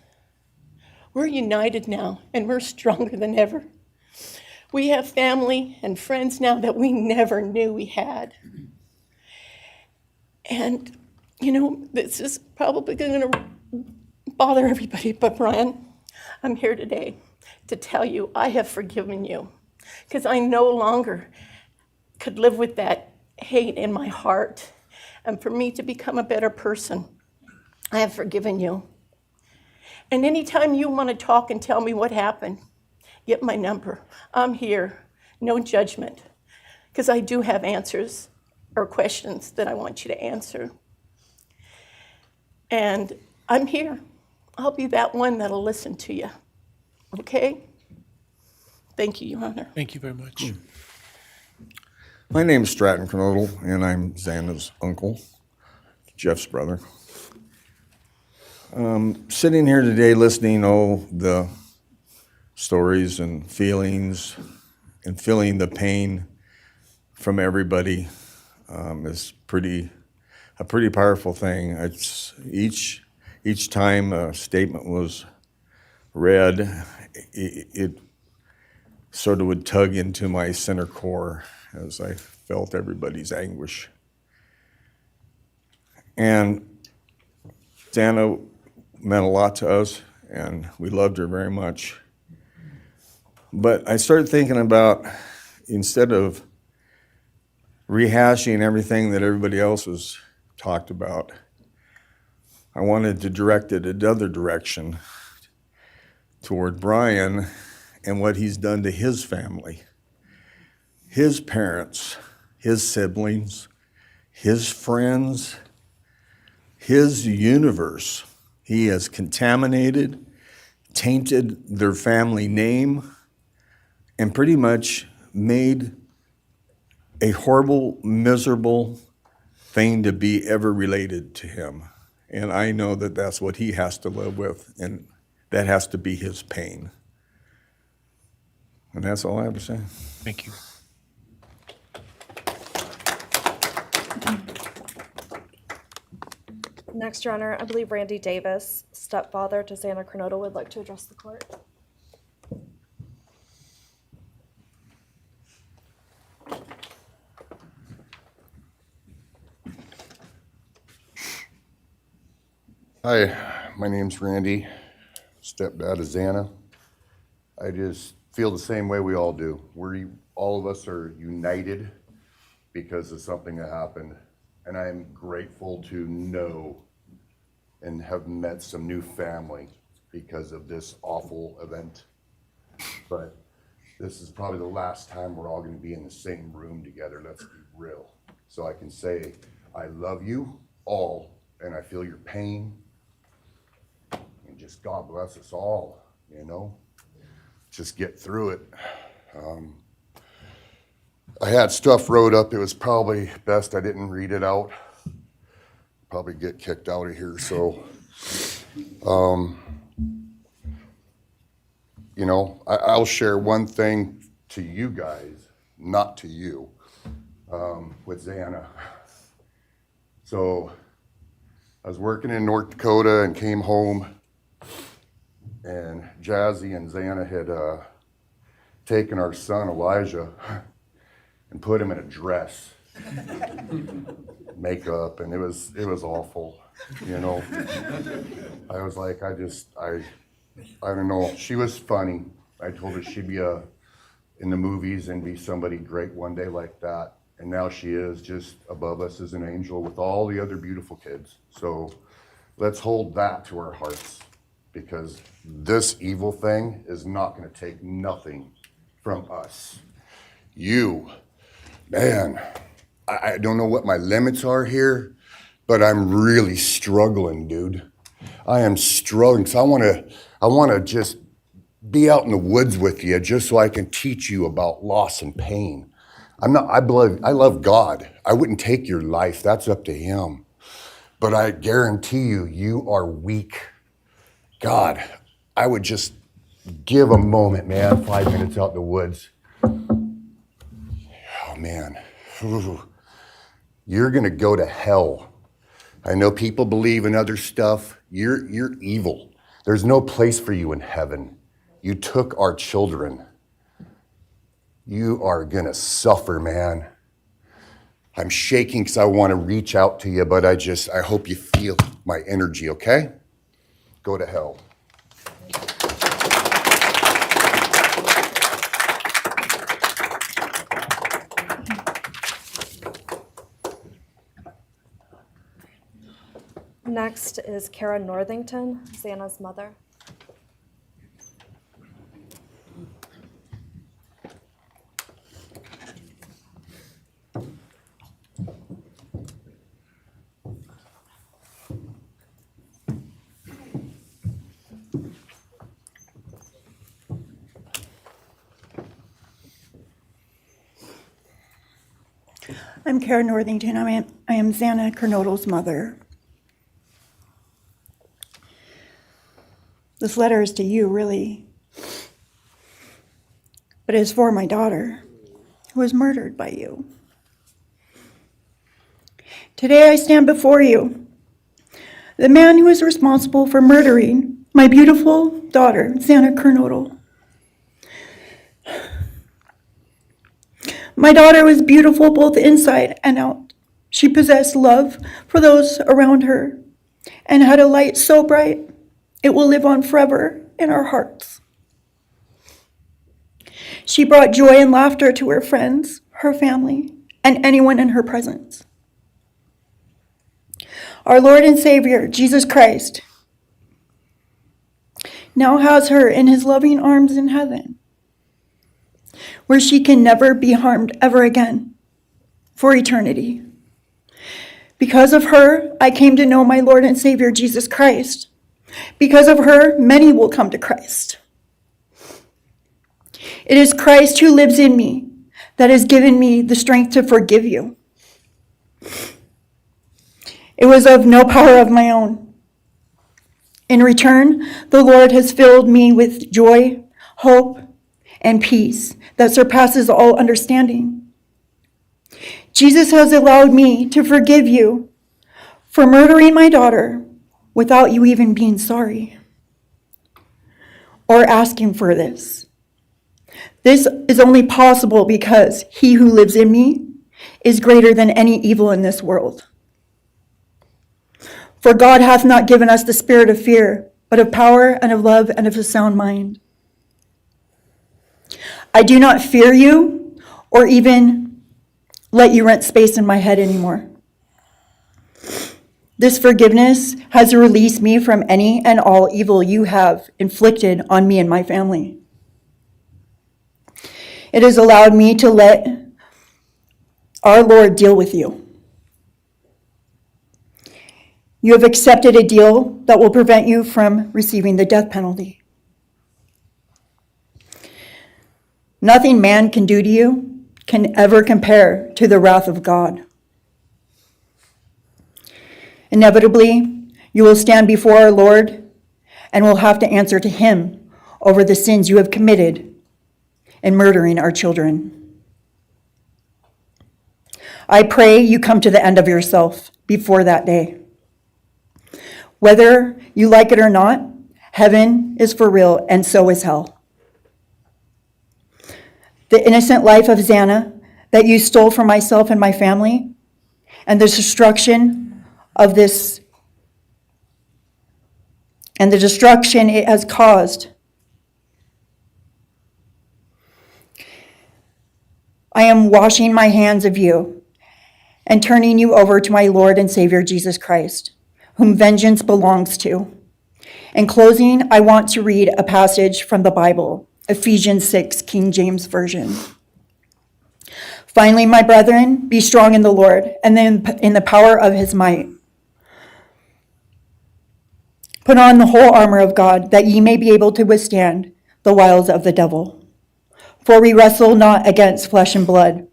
[SPEAKER 5] We're united now, and we're stronger than ever. We have family and friends now that we never knew we had. And, you know, this is probably going to bother everybody, but Bryan, I'm here today to tell you I have forgiven you, because I no longer could live with that hate in my heart. And for me to become a better person, I have forgiven you. And anytime you want to talk and tell me what happened, get my number. I'm here, no judgment, because I do have answers or questions that I want you to answer. And I'm here. I'll be that one that'll listen to you, okay? Thank you, Your Honor.
[SPEAKER 1] Thank you very much.
[SPEAKER 15] My name is Stratton Kernodle, and I'm Xana's uncle, Jeff's brother. Sitting here today listening to the stories and feelings and feeling the pain from everybody is a pretty powerful thing. It's each time a statement was read, it sort of would tug into my center core as I felt everybody's anguish. And Xana meant a lot to us, and we loved her very much. But I started thinking about, instead of rehashing everything that everybody else has talked about, I wanted to direct it another direction toward Bryan and what he's done to his family, his parents, his siblings, his friends, his universe. He has contaminated, tainted their family name, and pretty much made a horrible, miserable thing to be ever related to him. And I know that that's what he has to live with, and that has to be his pain. And that's all I have to say.
[SPEAKER 1] Thank you.
[SPEAKER 3] Next, Your Honor, I believe Randy Davis, stepfather to Xana Kernodle, would like to address the court.
[SPEAKER 16] Hi, my name's Randy, stepdad of Xana. I just feel the same way we all do. All of us are united because of something that happened, and I am grateful to know and have met some new family because of this awful event. But this is probably the last time we're all going to be in the same room together, let's be real. So I can say, I love you all, and I feel your pain. And just God bless us all, you know? Just get through it. I had stuff wrote up. It was probably best I didn't read it out. Probably get kicked out of here, so. You know, I'll share one thing to you guys, not to you, with Xana. So I was working in North Dakota and came home, and Jazzy and Xana had taken our son Elijah and put him in a dress, makeup, and it was awful, you know. I was like, I don't know. She was funny. I told her she'd be in the movies and be somebody great one day like that. And now she is just above us as an angel with all the other beautiful kids. So let's hold that to our hearts, because this evil thing is not going to take nothing from us. You, man, I don't know what my limits are here, but I'm really struggling, dude. I am struggling, so I want to just be out in the woods with you just so I can teach you about loss and pain. I love God. I wouldn't take your life. That's up to him. But I guarantee you, you are weak. God, I would just give a moment, man, 5 minutes out in the woods. Oh, man. You're going to go to hell. I know people believe in other stuff. You're evil. There's no place for you in heaven. You took our children. You are going to suffer, man. I'm shaking because I want to reach out to you, but I hope you feel my energy, okay? Go to hell.
[SPEAKER 3] Next is Kara Northington, Xana's mother.
[SPEAKER 17] I'm Kara Northington. I am Xana Kernodle's mother.
[SPEAKER 14] This letter is to you, really. But it's for my daughter, who was murdered by you. Today I stand before you, the man who is responsible for murdering my beautiful daughter, Xana Kernodle. My daughter was beautiful both inside and out. She possessed love for those around her and had a light so bright it will live on forever in our hearts. She brought joy and laughter to her friends, her family, and anyone in her presence. Our Lord and Savior, Jesus Christ, now has her in his loving arms in heaven, where she can never be harmed ever again for eternity. Because of her, I came to know my Lord and Savior, Jesus Christ. Because of her, many will come to Christ. It is Christ who lives in me that has given me the strength to forgive you. It was of no power of my own. In return, the Lord has filled me with joy, hope, and peace that surpasses all understanding. Jesus has allowed me to forgive you for murdering my daughter without you even being sorry or asking for this. This is only possible because he who lives in me is greater than any evil in this world. For God hath not given us the spirit of fear, but of power and of love and of a sound mind. I do not fear you or even let you rent space in my head anymore. This forgiveness has released me from any and all evil you have inflicted on me and my family. It has allowed me to let our Lord deal with you. You have accepted a deal that will prevent you from receiving the death penalty. Nothing man can do to you can ever compare to the wrath of God. Inevitably, you will stand before our Lord and will have to answer to him over the sins you have committed in murdering our children. I pray you come to the end of yourself before that day. Whether you like it or not, heaven is for real and so is hell. The innocent life of Xana that you stole from myself and my family, and the destruction of this, and the destruction it has caused. I am washing my hands of you and turning you over to my Lord and Savior, Jesus Christ, whom vengeance belongs to. In closing, I want to read a passage from the Bible, Ephesians 6, King James Version. Finally, my brethren, be strong in the Lord and then in the power of his might. Put on the whole armor of God, that ye may be able to withstand the wiles of the devil. For we wrestle not against flesh and blood.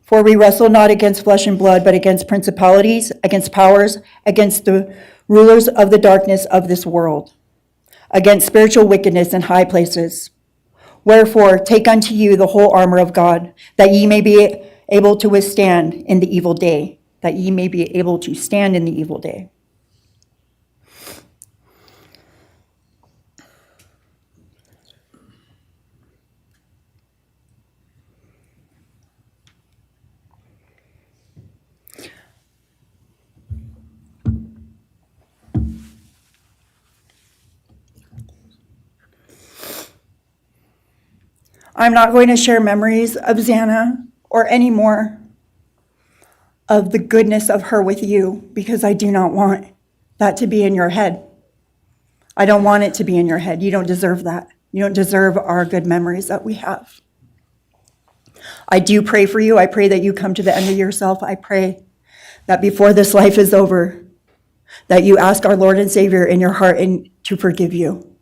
[SPEAKER 14] For we wrestle not against flesh and blood, but against principalities, against powers, against the rulers of the darkness of this world, against spiritual wickedness in high places. Wherefore, take unto you the whole armor of God, that ye may be able to withstand in the evil day, that ye may be able to stand in the evil day. I'm not going to share memories of Xana or any more of the goodness of her with you, because I do not want that to be in your head. I don't want it to be in your head. You don't deserve that. You don't deserve our good memories that we have. I do pray for you. I pray that you come to the end of yourself. I pray that before this life is over, that you ask our Lord and Savior in your heart and to forgive you.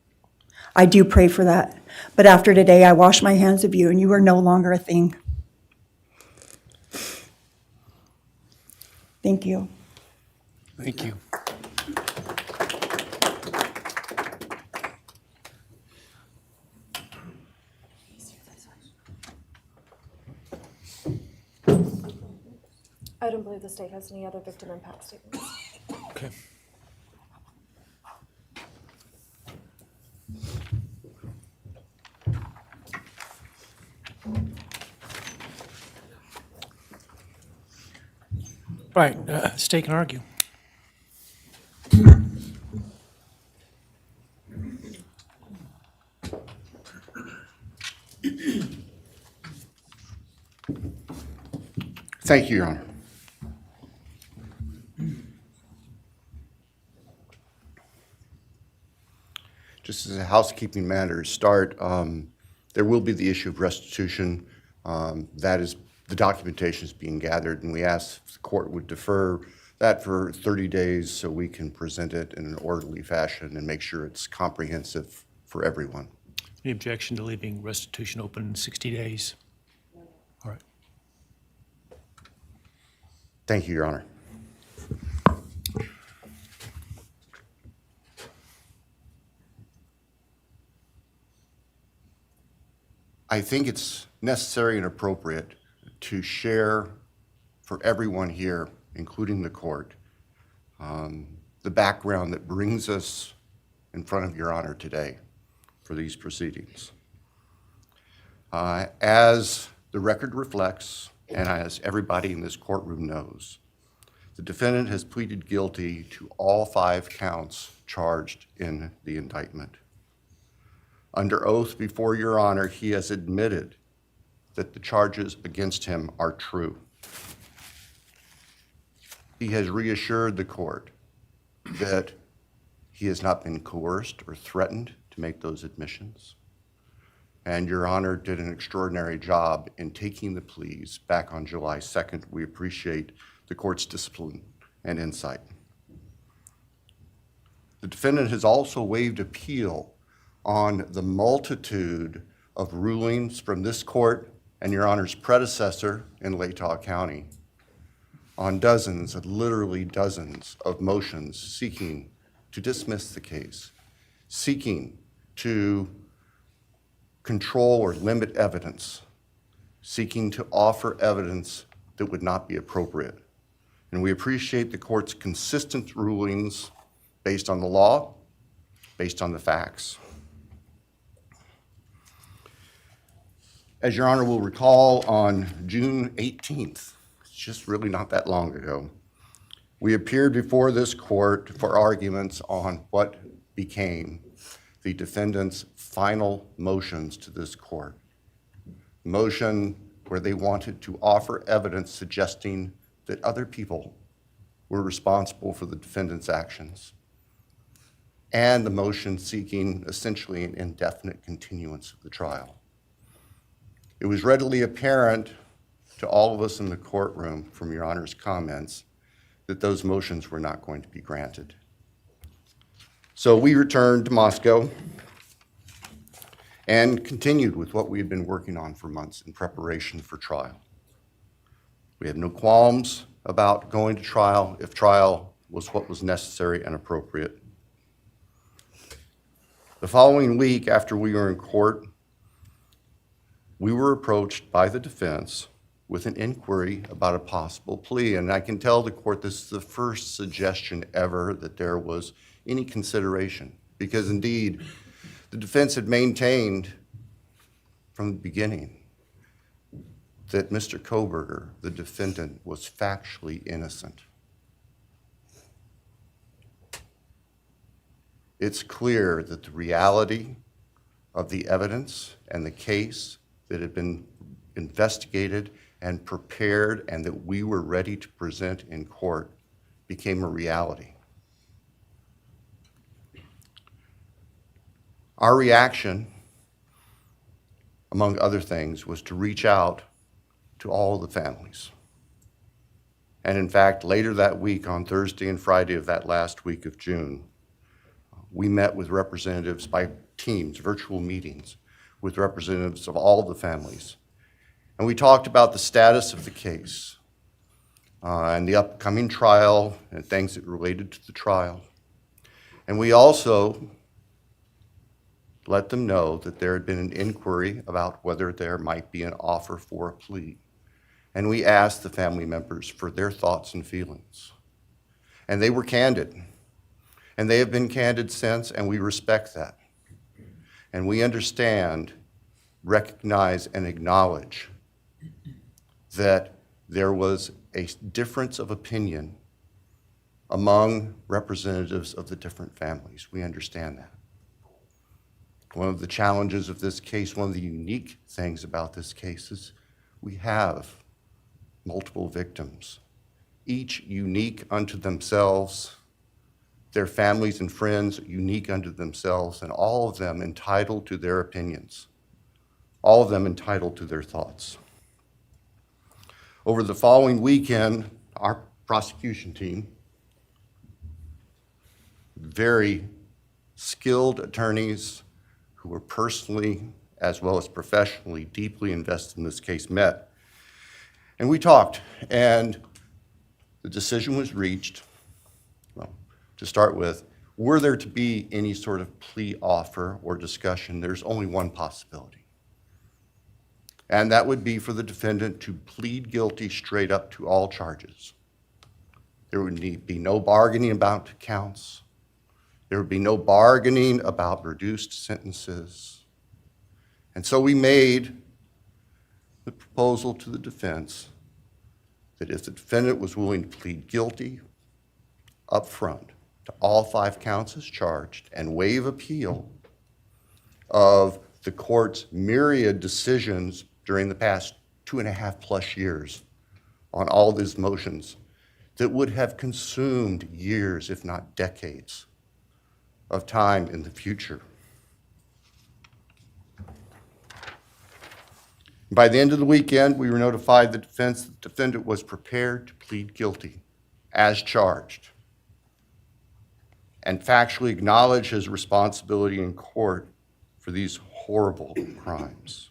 [SPEAKER 14] I do pray for that. But after today, I wash my hands of you, and you are no longer a thing.
[SPEAKER 8] Thank you.
[SPEAKER 1] Thank you.
[SPEAKER 3] I don't believe the state has any other victim impact statements.
[SPEAKER 1] Okay. Right, state can argue.
[SPEAKER 2] Thank you, Your Honor. Just as a housekeeping matter to start, there will be the issue of restitution. That is, the documentation is being gathered, and we ask the court would defer that for 30 days so we can present it in an orderly fashion and make sure it's comprehensive for everyone.
[SPEAKER 1] Any objection to leaving restitution open in 60 days? All right.
[SPEAKER 2] Thank you, Your Honor. I think it's necessary and appropriate to share for everyone here, including the court, the background that brings us in front of Your Honor today for these proceedings. As the record reflects, and as everybody in this courtroom knows, the defendant has pleaded guilty to all 5 counts charged in the indictment. Under oath before Your Honor, he has admitted that the charges against him are true. He has reassured the court that he has not been coerced or threatened to make those admissions. And Your Honor did an extraordinary job in taking the pleas back on July 2nd. We appreciate the court's discipline and insight. The defendant has also waived appeal on the multitude of rulings from this court and Your Honor's predecessor in Latah County on dozens, literally dozens of motions seeking to dismiss the case, seeking to control or limit evidence, seeking to offer evidence that would not be appropriate. And we appreciate the court's consistent rulings based on the law, based on the facts. As Your Honor will recall, on June 18th, it's just really not that long ago, we appeared before this court for arguments on what became the defendant's final motions to this court. Motion where they wanted to offer evidence suggesting that other people were responsible for the defendant's actions, and the motion seeking essentially an indefinite continuance of the trial. It was readily apparent to all of us in the courtroom from Your Honor's comments that those motions were not going to be granted. So we returned to Moscow and continued with what we had been working on for months in preparation for trial. We had no qualms about going to trial if trial was what was necessary and appropriate. The following week after we were in court, we were approached by the defense with an inquiry about a possible plea. And I can tell the court this is the first suggestion ever that there was any consideration, because indeed, the defense had maintained from the beginning that Mr. Kohberger, the defendant, was factually innocent. It's clear that the reality of the evidence and the case that had been investigated and prepared and that we were ready to present in court became a reality. Our reaction, among other things, was to reach out to all the families. And in fact, later that week, on Thursday and Friday of that last week of June, we met with representatives by teams, virtual meetings, with representatives of all the families. And we talked about the status of the case, and the upcoming trial and things that related to the trial. And we also let them know that there had been an inquiry about whether there might be an offer for a plea. And we asked the family members for their thoughts and feelings. And they were candid. And they have been candid since, and we respect that. And we understand, recognize, and acknowledge that there was a difference of opinion among representatives of the different families. We understand that. One of the challenges of this case, one of the unique things about this case is we have multiple victims, each unique unto themselves, their families and friends unique unto themselves, and all of them entitled to their opinions, all of them entitled to their thoughts. Over the following weekend, our prosecution team, very skilled attorneys who were personally as well as professionally deeply invested in this case, met. And we talked, and the decision was reached. Well, to start with, were there to be any sort of plea offer or discussion, there's only one possibility. And that would be for the defendant to plead guilty straight up to all charges. There would be no bargaining about counts. There would be no bargaining about reduced sentences. And so we made the proposal to the defense that if the defendant was willing to plead guilty up front to all 5 counts as charged and waive appeal of the court's myriad decisions during the past 2.5+ years on all these motions that would have consumed years, if not decades, of time in the future. By the end of the weekend, we were notified the defendant was prepared to plead guilty as charged and factually acknowledge his responsibility in court for these horrible crimes.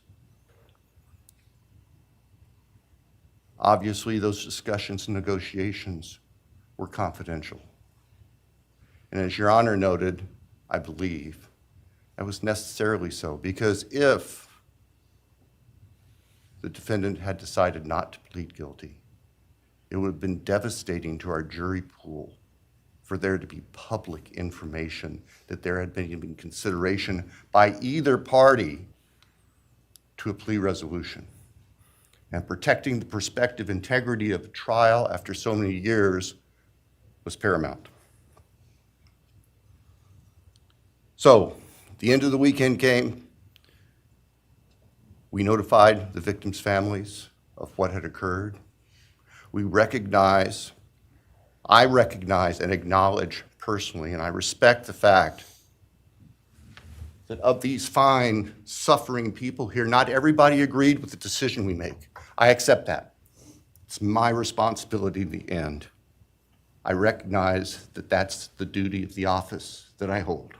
[SPEAKER 2] Obviously, those discussions and negotiations were confidential. And as Your Honor noted, I believe, that was necessarily so, because if the defendant had decided not to plead guilty, it would have been devastating to our jury pool for there to be public information that there had been consideration by either party to a plea resolution. And protecting the prospective integrity of a trial after so many years was paramount. So, the end of the weekend came. We notified the victims' families of what had occurred. I recognize and acknowledge personally, and I respect the fact that of these fine, suffering people here, not everybody agreed with the decision we make. I accept that. It's my responsibility in the end. I recognize that that's the duty of the office that I hold.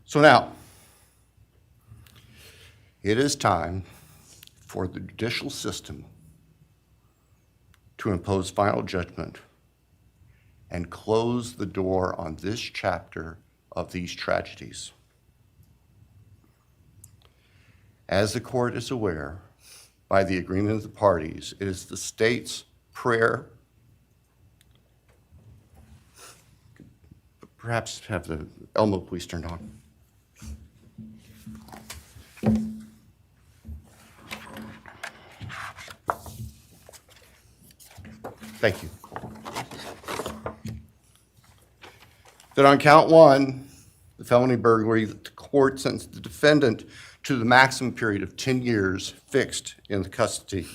[SPEAKER 2] So now, it is time for the judicial system to impose final judgment and close the door on this chapter of these tragedies. As the court is aware, by the agreement of the parties, it is the state's prayer. Perhaps have the Elmo police turned on. Thank you. That on count 1, the felony burglary, that the court sentenced the defendant to the maximum period of 10 years fixed in the custody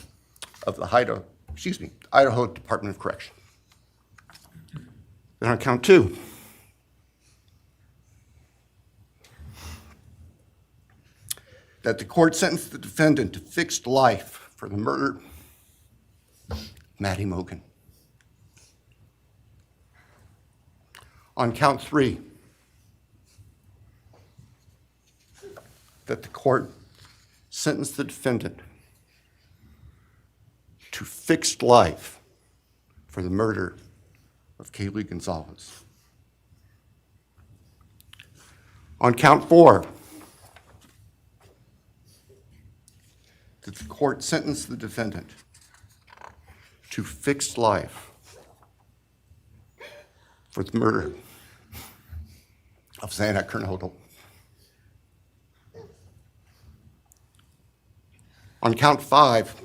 [SPEAKER 2] of the Idaho Department of Correction. Then on count 2, that the court sentenced the defendant to fixed life for the murder of Maddy Mogen. On count 3, that the court sentence the defendant to fixed life for the murder of Kaylee Goncalves. On count 4, that the court sentence the defendant to fixed life for the murder of Xana Kernodle. On count 5,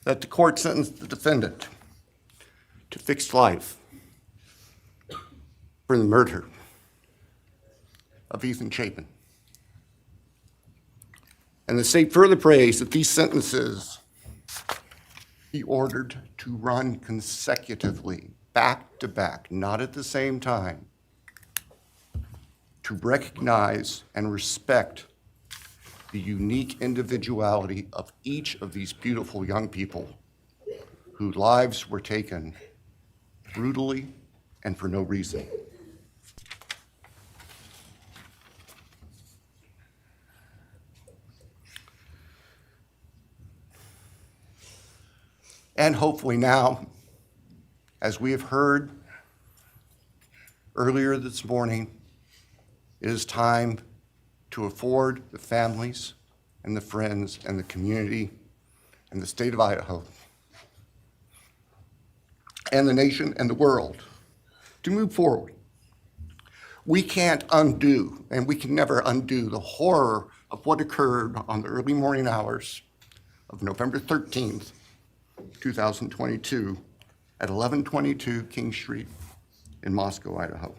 [SPEAKER 2] that the court sentence the defendant to fixed life for the murder of Ethan Chapin. And the state further prays that these sentences be ordered to run consecutively, back to back, not at the same time, to recognize and respect the unique individuality of each of these beautiful young people whose lives were taken brutally and for no reason. And hopefully now, as we have heard earlier this morning, it is time to afford the families and the friends and the community and the state of Idaho and the nation and the world to move forward. We can't undo, and we can never undo, the horror of what occurred on the early morning hours of November 13th, 2022 at 1122 King Street in Moscow, Idaho.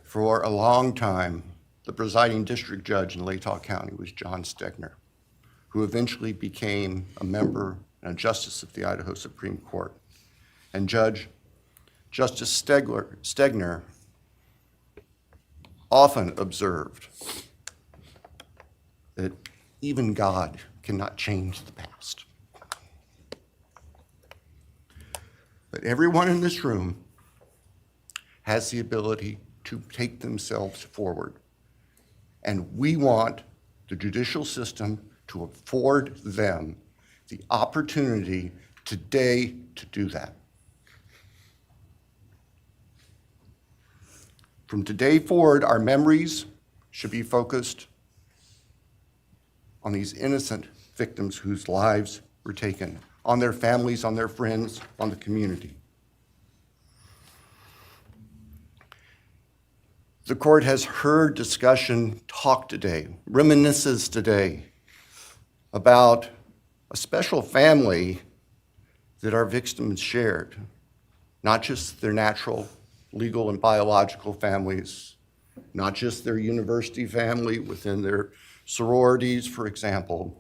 [SPEAKER 2] For a long time, the presiding district judge in Latah County was John Stegner, who eventually became a member and a justice of the Idaho Supreme Court. And Justice Stegner often observed that even God cannot change the past. But everyone in this room has the ability to take themselves forward. And we want the judicial system to afford them the opportunity today to do that. From today forward, our memories should be focused on these innocent victims whose lives were taken, on their families, on their friends, on the community. The court has heard discussion, talk today, reminiscences today about a special family that our victims shared, not just their natural, legal, and biological families, not just their university family within their sororities, for example.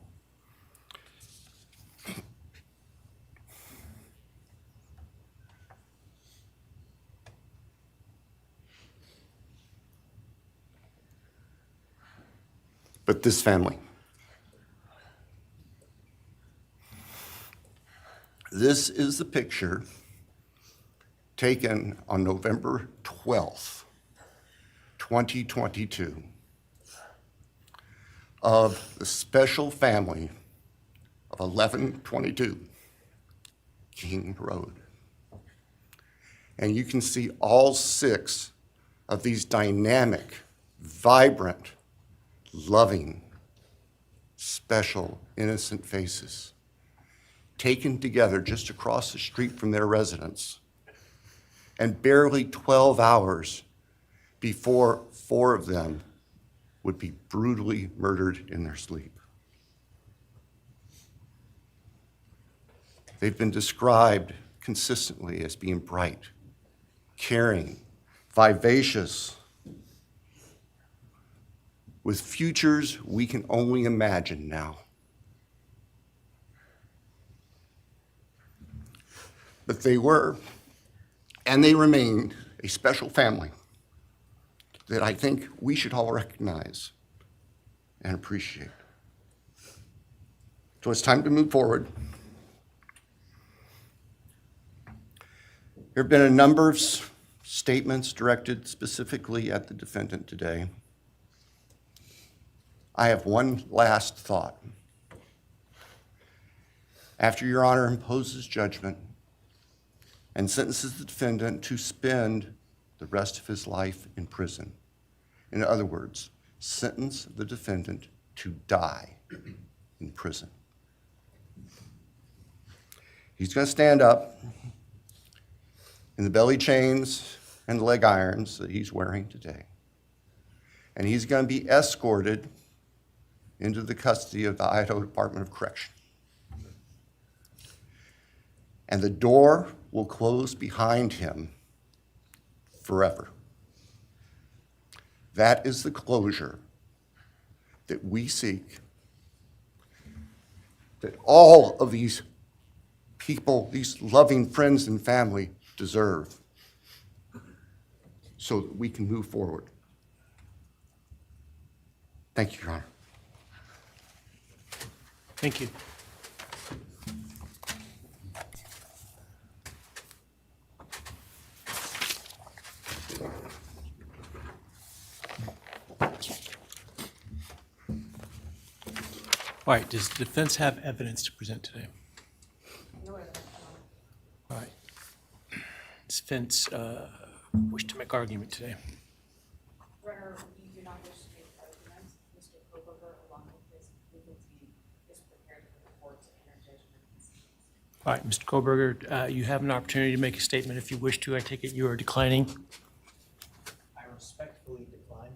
[SPEAKER 2] But this family. This is the picture taken on November 12th, 2022, of the special family of 1122 King Road. And you can see all 6 of these dynamic, vibrant, loving, special, innocent faces taken together just across the street from their residence, and barely 12 hours before 4 of them would be brutally murdered in their sleep. They've been described consistently as being bright, caring, vivacious, with futures we can only imagine now. But they were, and they remain, a special family that I think we should all recognize and appreciate. So it's time to move forward. There have been a number of statements directed specifically at the defendant today, I have one last thought. After Your Honor imposes judgment and sentences the defendant to spend the rest of his life in prison, in other words, sentence the defendant to die in prison, he's going to stand up in the belly chains and leg irons that he's wearing today, and he's going to be escorted into the custody of the Idaho Department of Correction. And the door will close behind him forever. That is the closure that we seek, that all of these people, these loving friends and family deserve, so that we can move forward. Thank you, Your Honor.
[SPEAKER 1] Thank you. All right, does the defense have evidence to present today?
[SPEAKER 14] No evidence.
[SPEAKER 1] All right. Does defense wish to make argument today?
[SPEAKER 14] Runner, we do not wish to make arguments. Mr. Kohberger, along with his legal team, is prepared for the court to enter judgment.
[SPEAKER 1] All right, Mr. Kohberger, you have an opportunity to make a statement if you wish to. I take it you are declining.
[SPEAKER 18] I respectfully decline.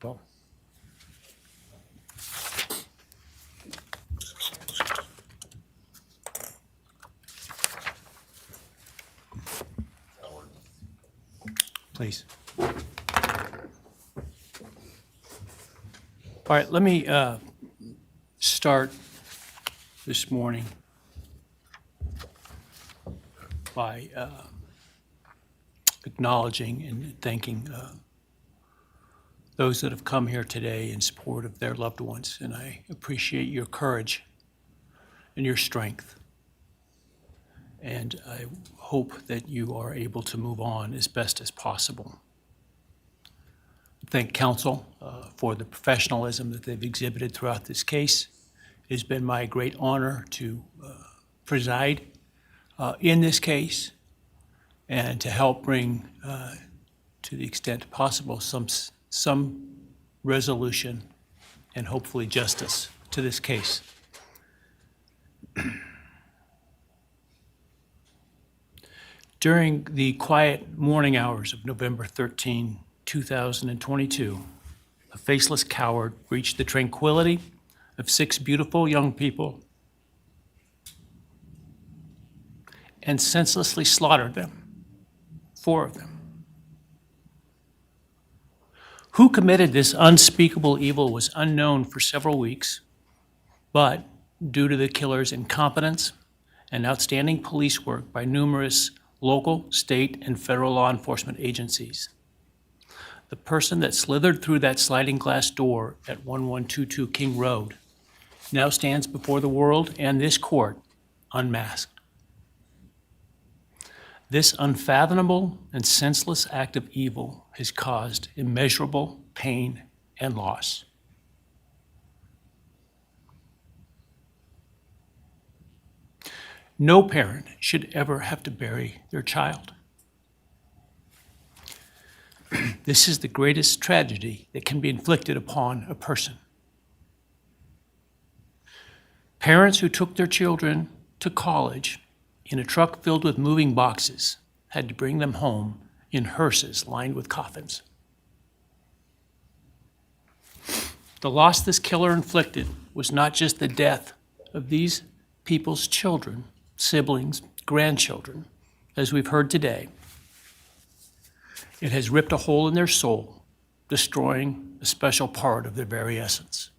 [SPEAKER 1] Well, please. All right, let me start this morning by acknowledging and thanking those that have come here today in support of their loved ones, and I appreciate your courage and your strength. And I hope that you are able to move on as best as possible. Thank counsel for the professionalism that they've exhibited throughout this case. It has been my great honor to preside in this case and to help bring, to the extent possible, some resolution and hopefully justice to this case. During the quiet morning hours of November 13, 2022, a faceless coward breached the tranquility of 6 beautiful young people and senselessly slaughtered them, 4 of them. Who committed this unspeakable evil was unknown for several weeks, but due to the killer's incompetence and outstanding police work by numerous local, state, and federal law enforcement agencies, the person that slithered through that sliding glass door at 1122 King Road now stands before the world and this court unmasked. This unfathomable and senseless act of evil has caused immeasurable pain and loss. No parent should ever have to bury their child. This is the greatest tragedy that can be inflicted upon a person. Parents who took their children to college in a truck filled with moving boxes had to bring them home in hearses lined with coffins. The loss this killer inflicted was not just the death of these people's children, siblings, grandchildren, as we've heard today. It has ripped a hole in their soul, destroying a special part of their very essence.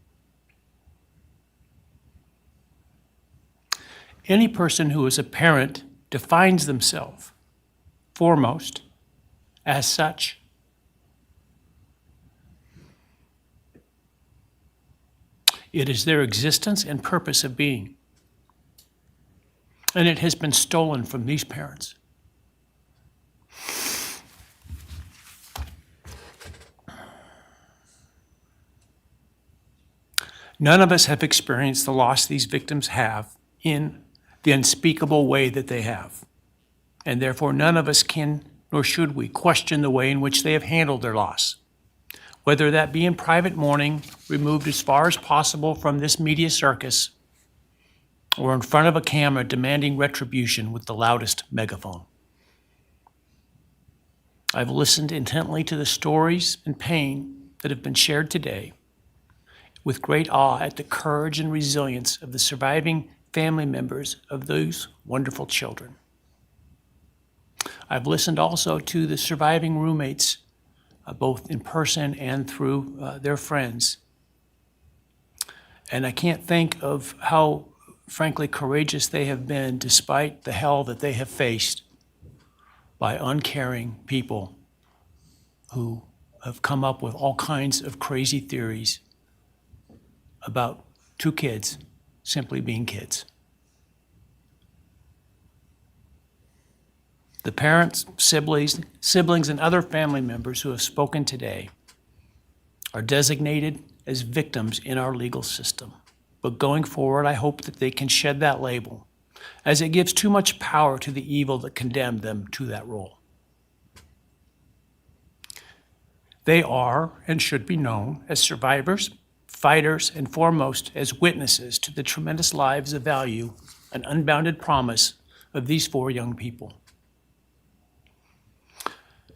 [SPEAKER 1] Any person who is a parent defines themselves foremost as such. It is their existence and purpose of being. And it has been stolen from these parents. None of us have experienced the loss these victims have in the unspeakable way that they have. And therefore, none of us can, nor should we, question the way in which they have handled their loss. Whether that be in private mourning, removed as far as possible from this media circus, or in front of a camera demanding retribution with the loudest megaphone. I've listened intently to the stories and pain that have been shared today, with great awe at the courage and resilience of the surviving family members of those wonderful children. I've listened also to the surviving roommates, both in person and through their friends. And I can't think of how, frankly, courageous they have been despite the hell that they have faced by uncaring people who have come up with all kinds of crazy theories about two kids simply being kids. The parents, siblings, and other family members who have spoken today are designated as victims in our legal system. But going forward, I hope that they can shed that label, as it gives too much power to the evil that condemned them to that role. They are and should be known as survivors, fighters, and foremost as witnesses to the tremendous lives of value and unbounded promise of these four young people.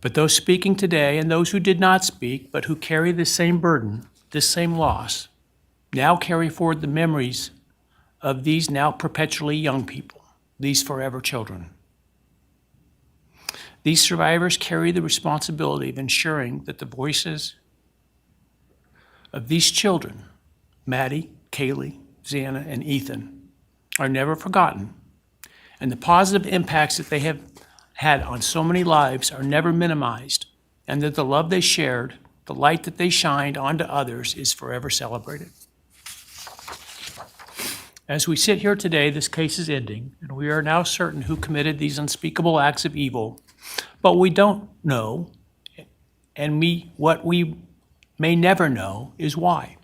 [SPEAKER 1] But those speaking today and those who did not speak, but who carry the same burden, this same loss, now carry forward the memories of these now perpetually young people, these forever children. These survivors carry the responsibility of ensuring that the voices of these children, Maddie, Kaylee, Xana, and Ethan, are never forgotten, and the positive impacts that they have had on so many lives are never minimized, and that the love they shared, the light that they shined onto others, is forever celebrated. As we sit here today, this case is ending, and we are now certain who committed these unspeakable acts of evil, but we don't know, and what we may never know is why.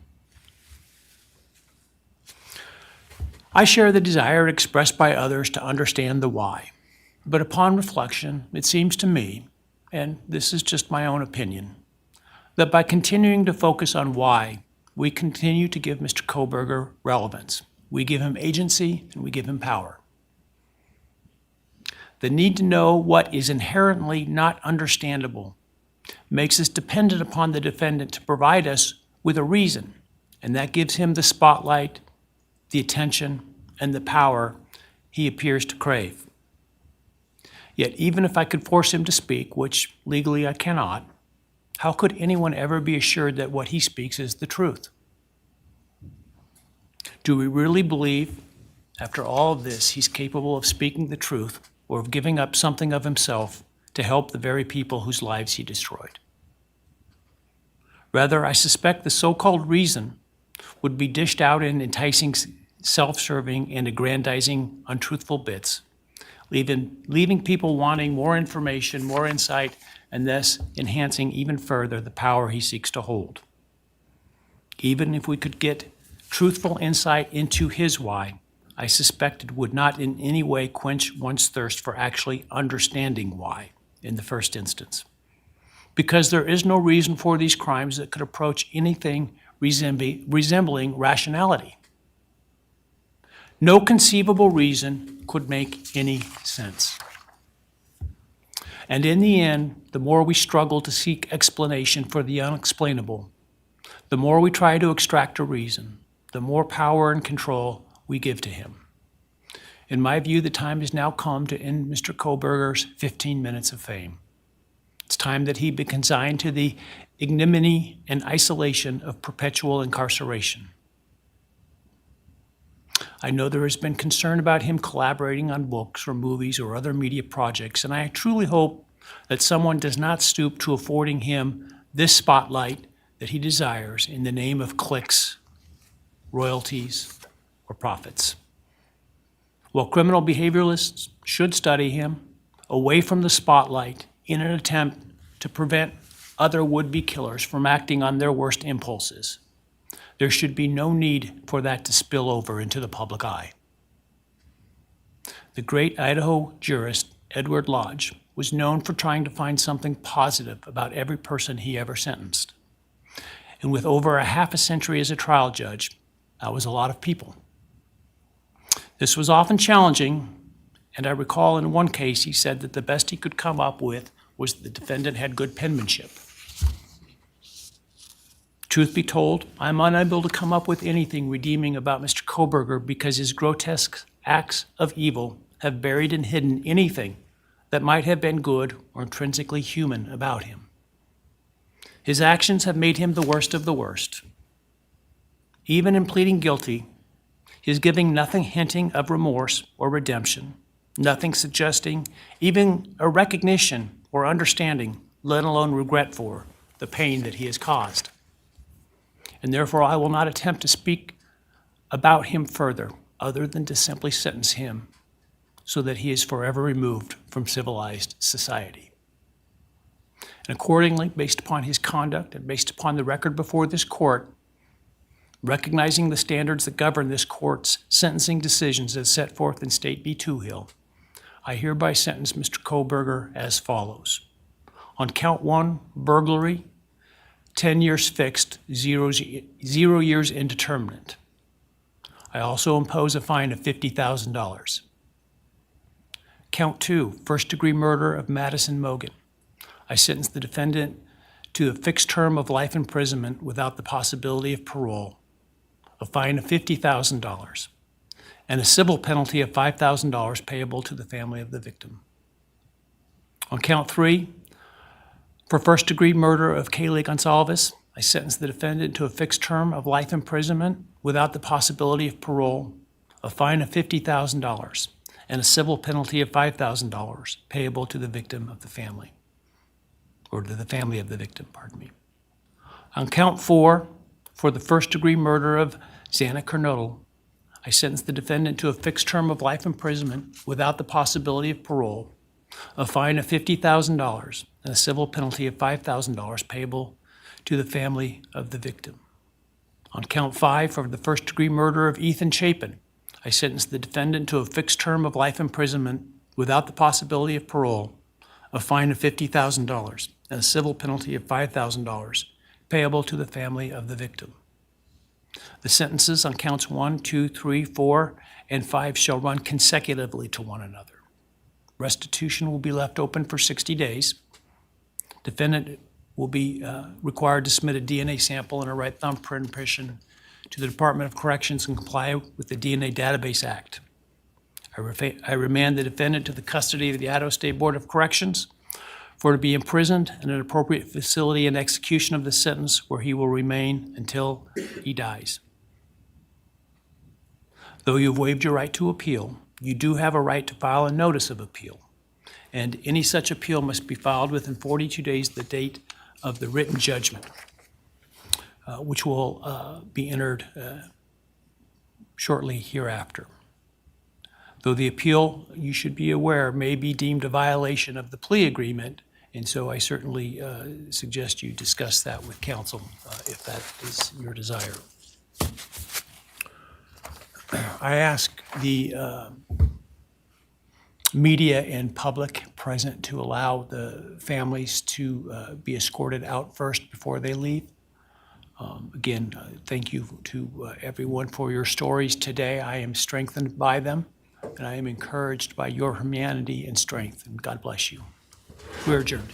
[SPEAKER 1] I share the desire expressed by others to understand the why. But upon reflection, it seems to me, and this is just my own opinion, that by continuing to focus on why, we continue to give Mr. Kohberger relevance. We give him agency and we give him power. The need to know what is inherently not understandable makes us dependent upon the defendant to provide us with a reason, and that gives him the spotlight, the attention, and the power he appears to crave. Yet even if I could force him to speak, which legally I cannot, how could anyone ever be assured that what he speaks is the truth? Do we really believe, after all of this, he's capable of speaking the truth or of giving up something of himself to help the very people whose lives he destroyed? Rather, I suspect the so-called reason would be dished out in enticing, self-serving, and aggrandizing untruthful bits, leaving people wanting more information, more insight, and thus enhancing even further the power he seeks to hold. Even if we could get truthful insight into his why, I suspect it would not in any way quench one's thirst for actually understanding why in the first instance. Because there is no reason for these crimes that could approach anything resembling rationality. No conceivable reason could make any sense. And in the end, the more we struggle to seek explanation for the unexplainable, the more we try to extract a reason, the more power and control we give to him. In my view, the time has now come to end Mr. Kohberger's 15 minutes of fame. It's time that he be consigned to the ignominy and isolation of perpetual incarceration. I know there has been concern about him collaborating on books or movies or other media projects, and I truly hope that someone does not stoop to affording him this spotlight that he desires in the name of clicks, royalties, or profits. While criminal behavioralists should study him away from the spotlight in an attempt to prevent other would-be killers from acting on their worst impulses, There should be no need for that to spill over into the public eye. The great Idaho jurist Edward Lodge was known for trying to find something positive about every person he ever sentenced. And with over a half a century as a trial judge, that was a lot of people. This was often challenging, and I recall in one case he said that the best he could come up with was the defendant had good penmanship. Truth be told, I'm unable to come up with anything redeeming about Mr. Kohberger because his grotesque acts of evil have buried and hidden anything that might have been good or intrinsically human about him. His actions have made him the worst of the worst. Even in pleading guilty, he is giving nothing hinting of remorse or redemption, nothing suggesting even a recognition or understanding, let alone regret for the pain that he has caused. And therefore, I will not attempt to speak about him further, other than to simply sentence him so that he is forever removed from civilized society. And accordingly, based upon his conduct and based upon the record before this court, recognizing the standards that govern this court's sentencing decisions as set forth in State v. Toohill, I hereby sentence Mr. Kohberger as follows. On count 1, burglary, 10 years fixed, 0 years indeterminate. I also impose a fine of $50,000. Count 2, first-degree murder of Madison Mogen. I sentence the defendant to a fixed term of life imprisonment without the possibility of parole, a fine of $50,000, and a civil penalty of $5,000 payable to the family of the victim. On count 3, for first-degree murder of Kaylee Goncalves, I sentence the defendant to a fixed term of life imprisonment without the possibility of parole, a fine of $50,000, and a civil penalty of $5,000 payable to the victim of the family, or to the family of the victim, pardon me. On count 4, for the first-degree murder of Xana Kernodle, I sentence the defendant to a fixed term of life imprisonment without the possibility of parole, a fine of $50,000, and a civil penalty of $5,000 payable to the family of the victim. On count 5, for the first-degree murder of Ethan Chapin, I sentence the defendant to a fixed term of life imprisonment without the possibility of parole, a fine of $50,000, and a civil penalty of $5,000 payable to the family of the victim. The sentences on counts 1, 2, 3, 4, and 5 shall run consecutively to one another. Restitution will be left open for 60 days. Defendant will be required to submit a DNA sample and a right thumbprint impression to the Department of Corrections and comply with the DNA Database Act. I remand the defendant to the custody of the Idaho State Board of Corrections for to be imprisoned in an appropriate facility in execution of the sentence where he will remain until he dies. Though you have waived your right to appeal, you do have a right to file a notice of appeal, and any such appeal must be filed within 42 days of the date of the written judgment, which will be entered shortly hereafter. Though the appeal, you should be aware, may be deemed a violation of the plea agreement, and so I certainly suggest you discuss that with counsel if that is your desire. I ask the media and public present to allow the families to be escorted out first before they leave. Again, thank you to everyone for your stories today. I am strengthened by them, and I am encouraged by your humanity and strength, and God bless you. We're adjourned.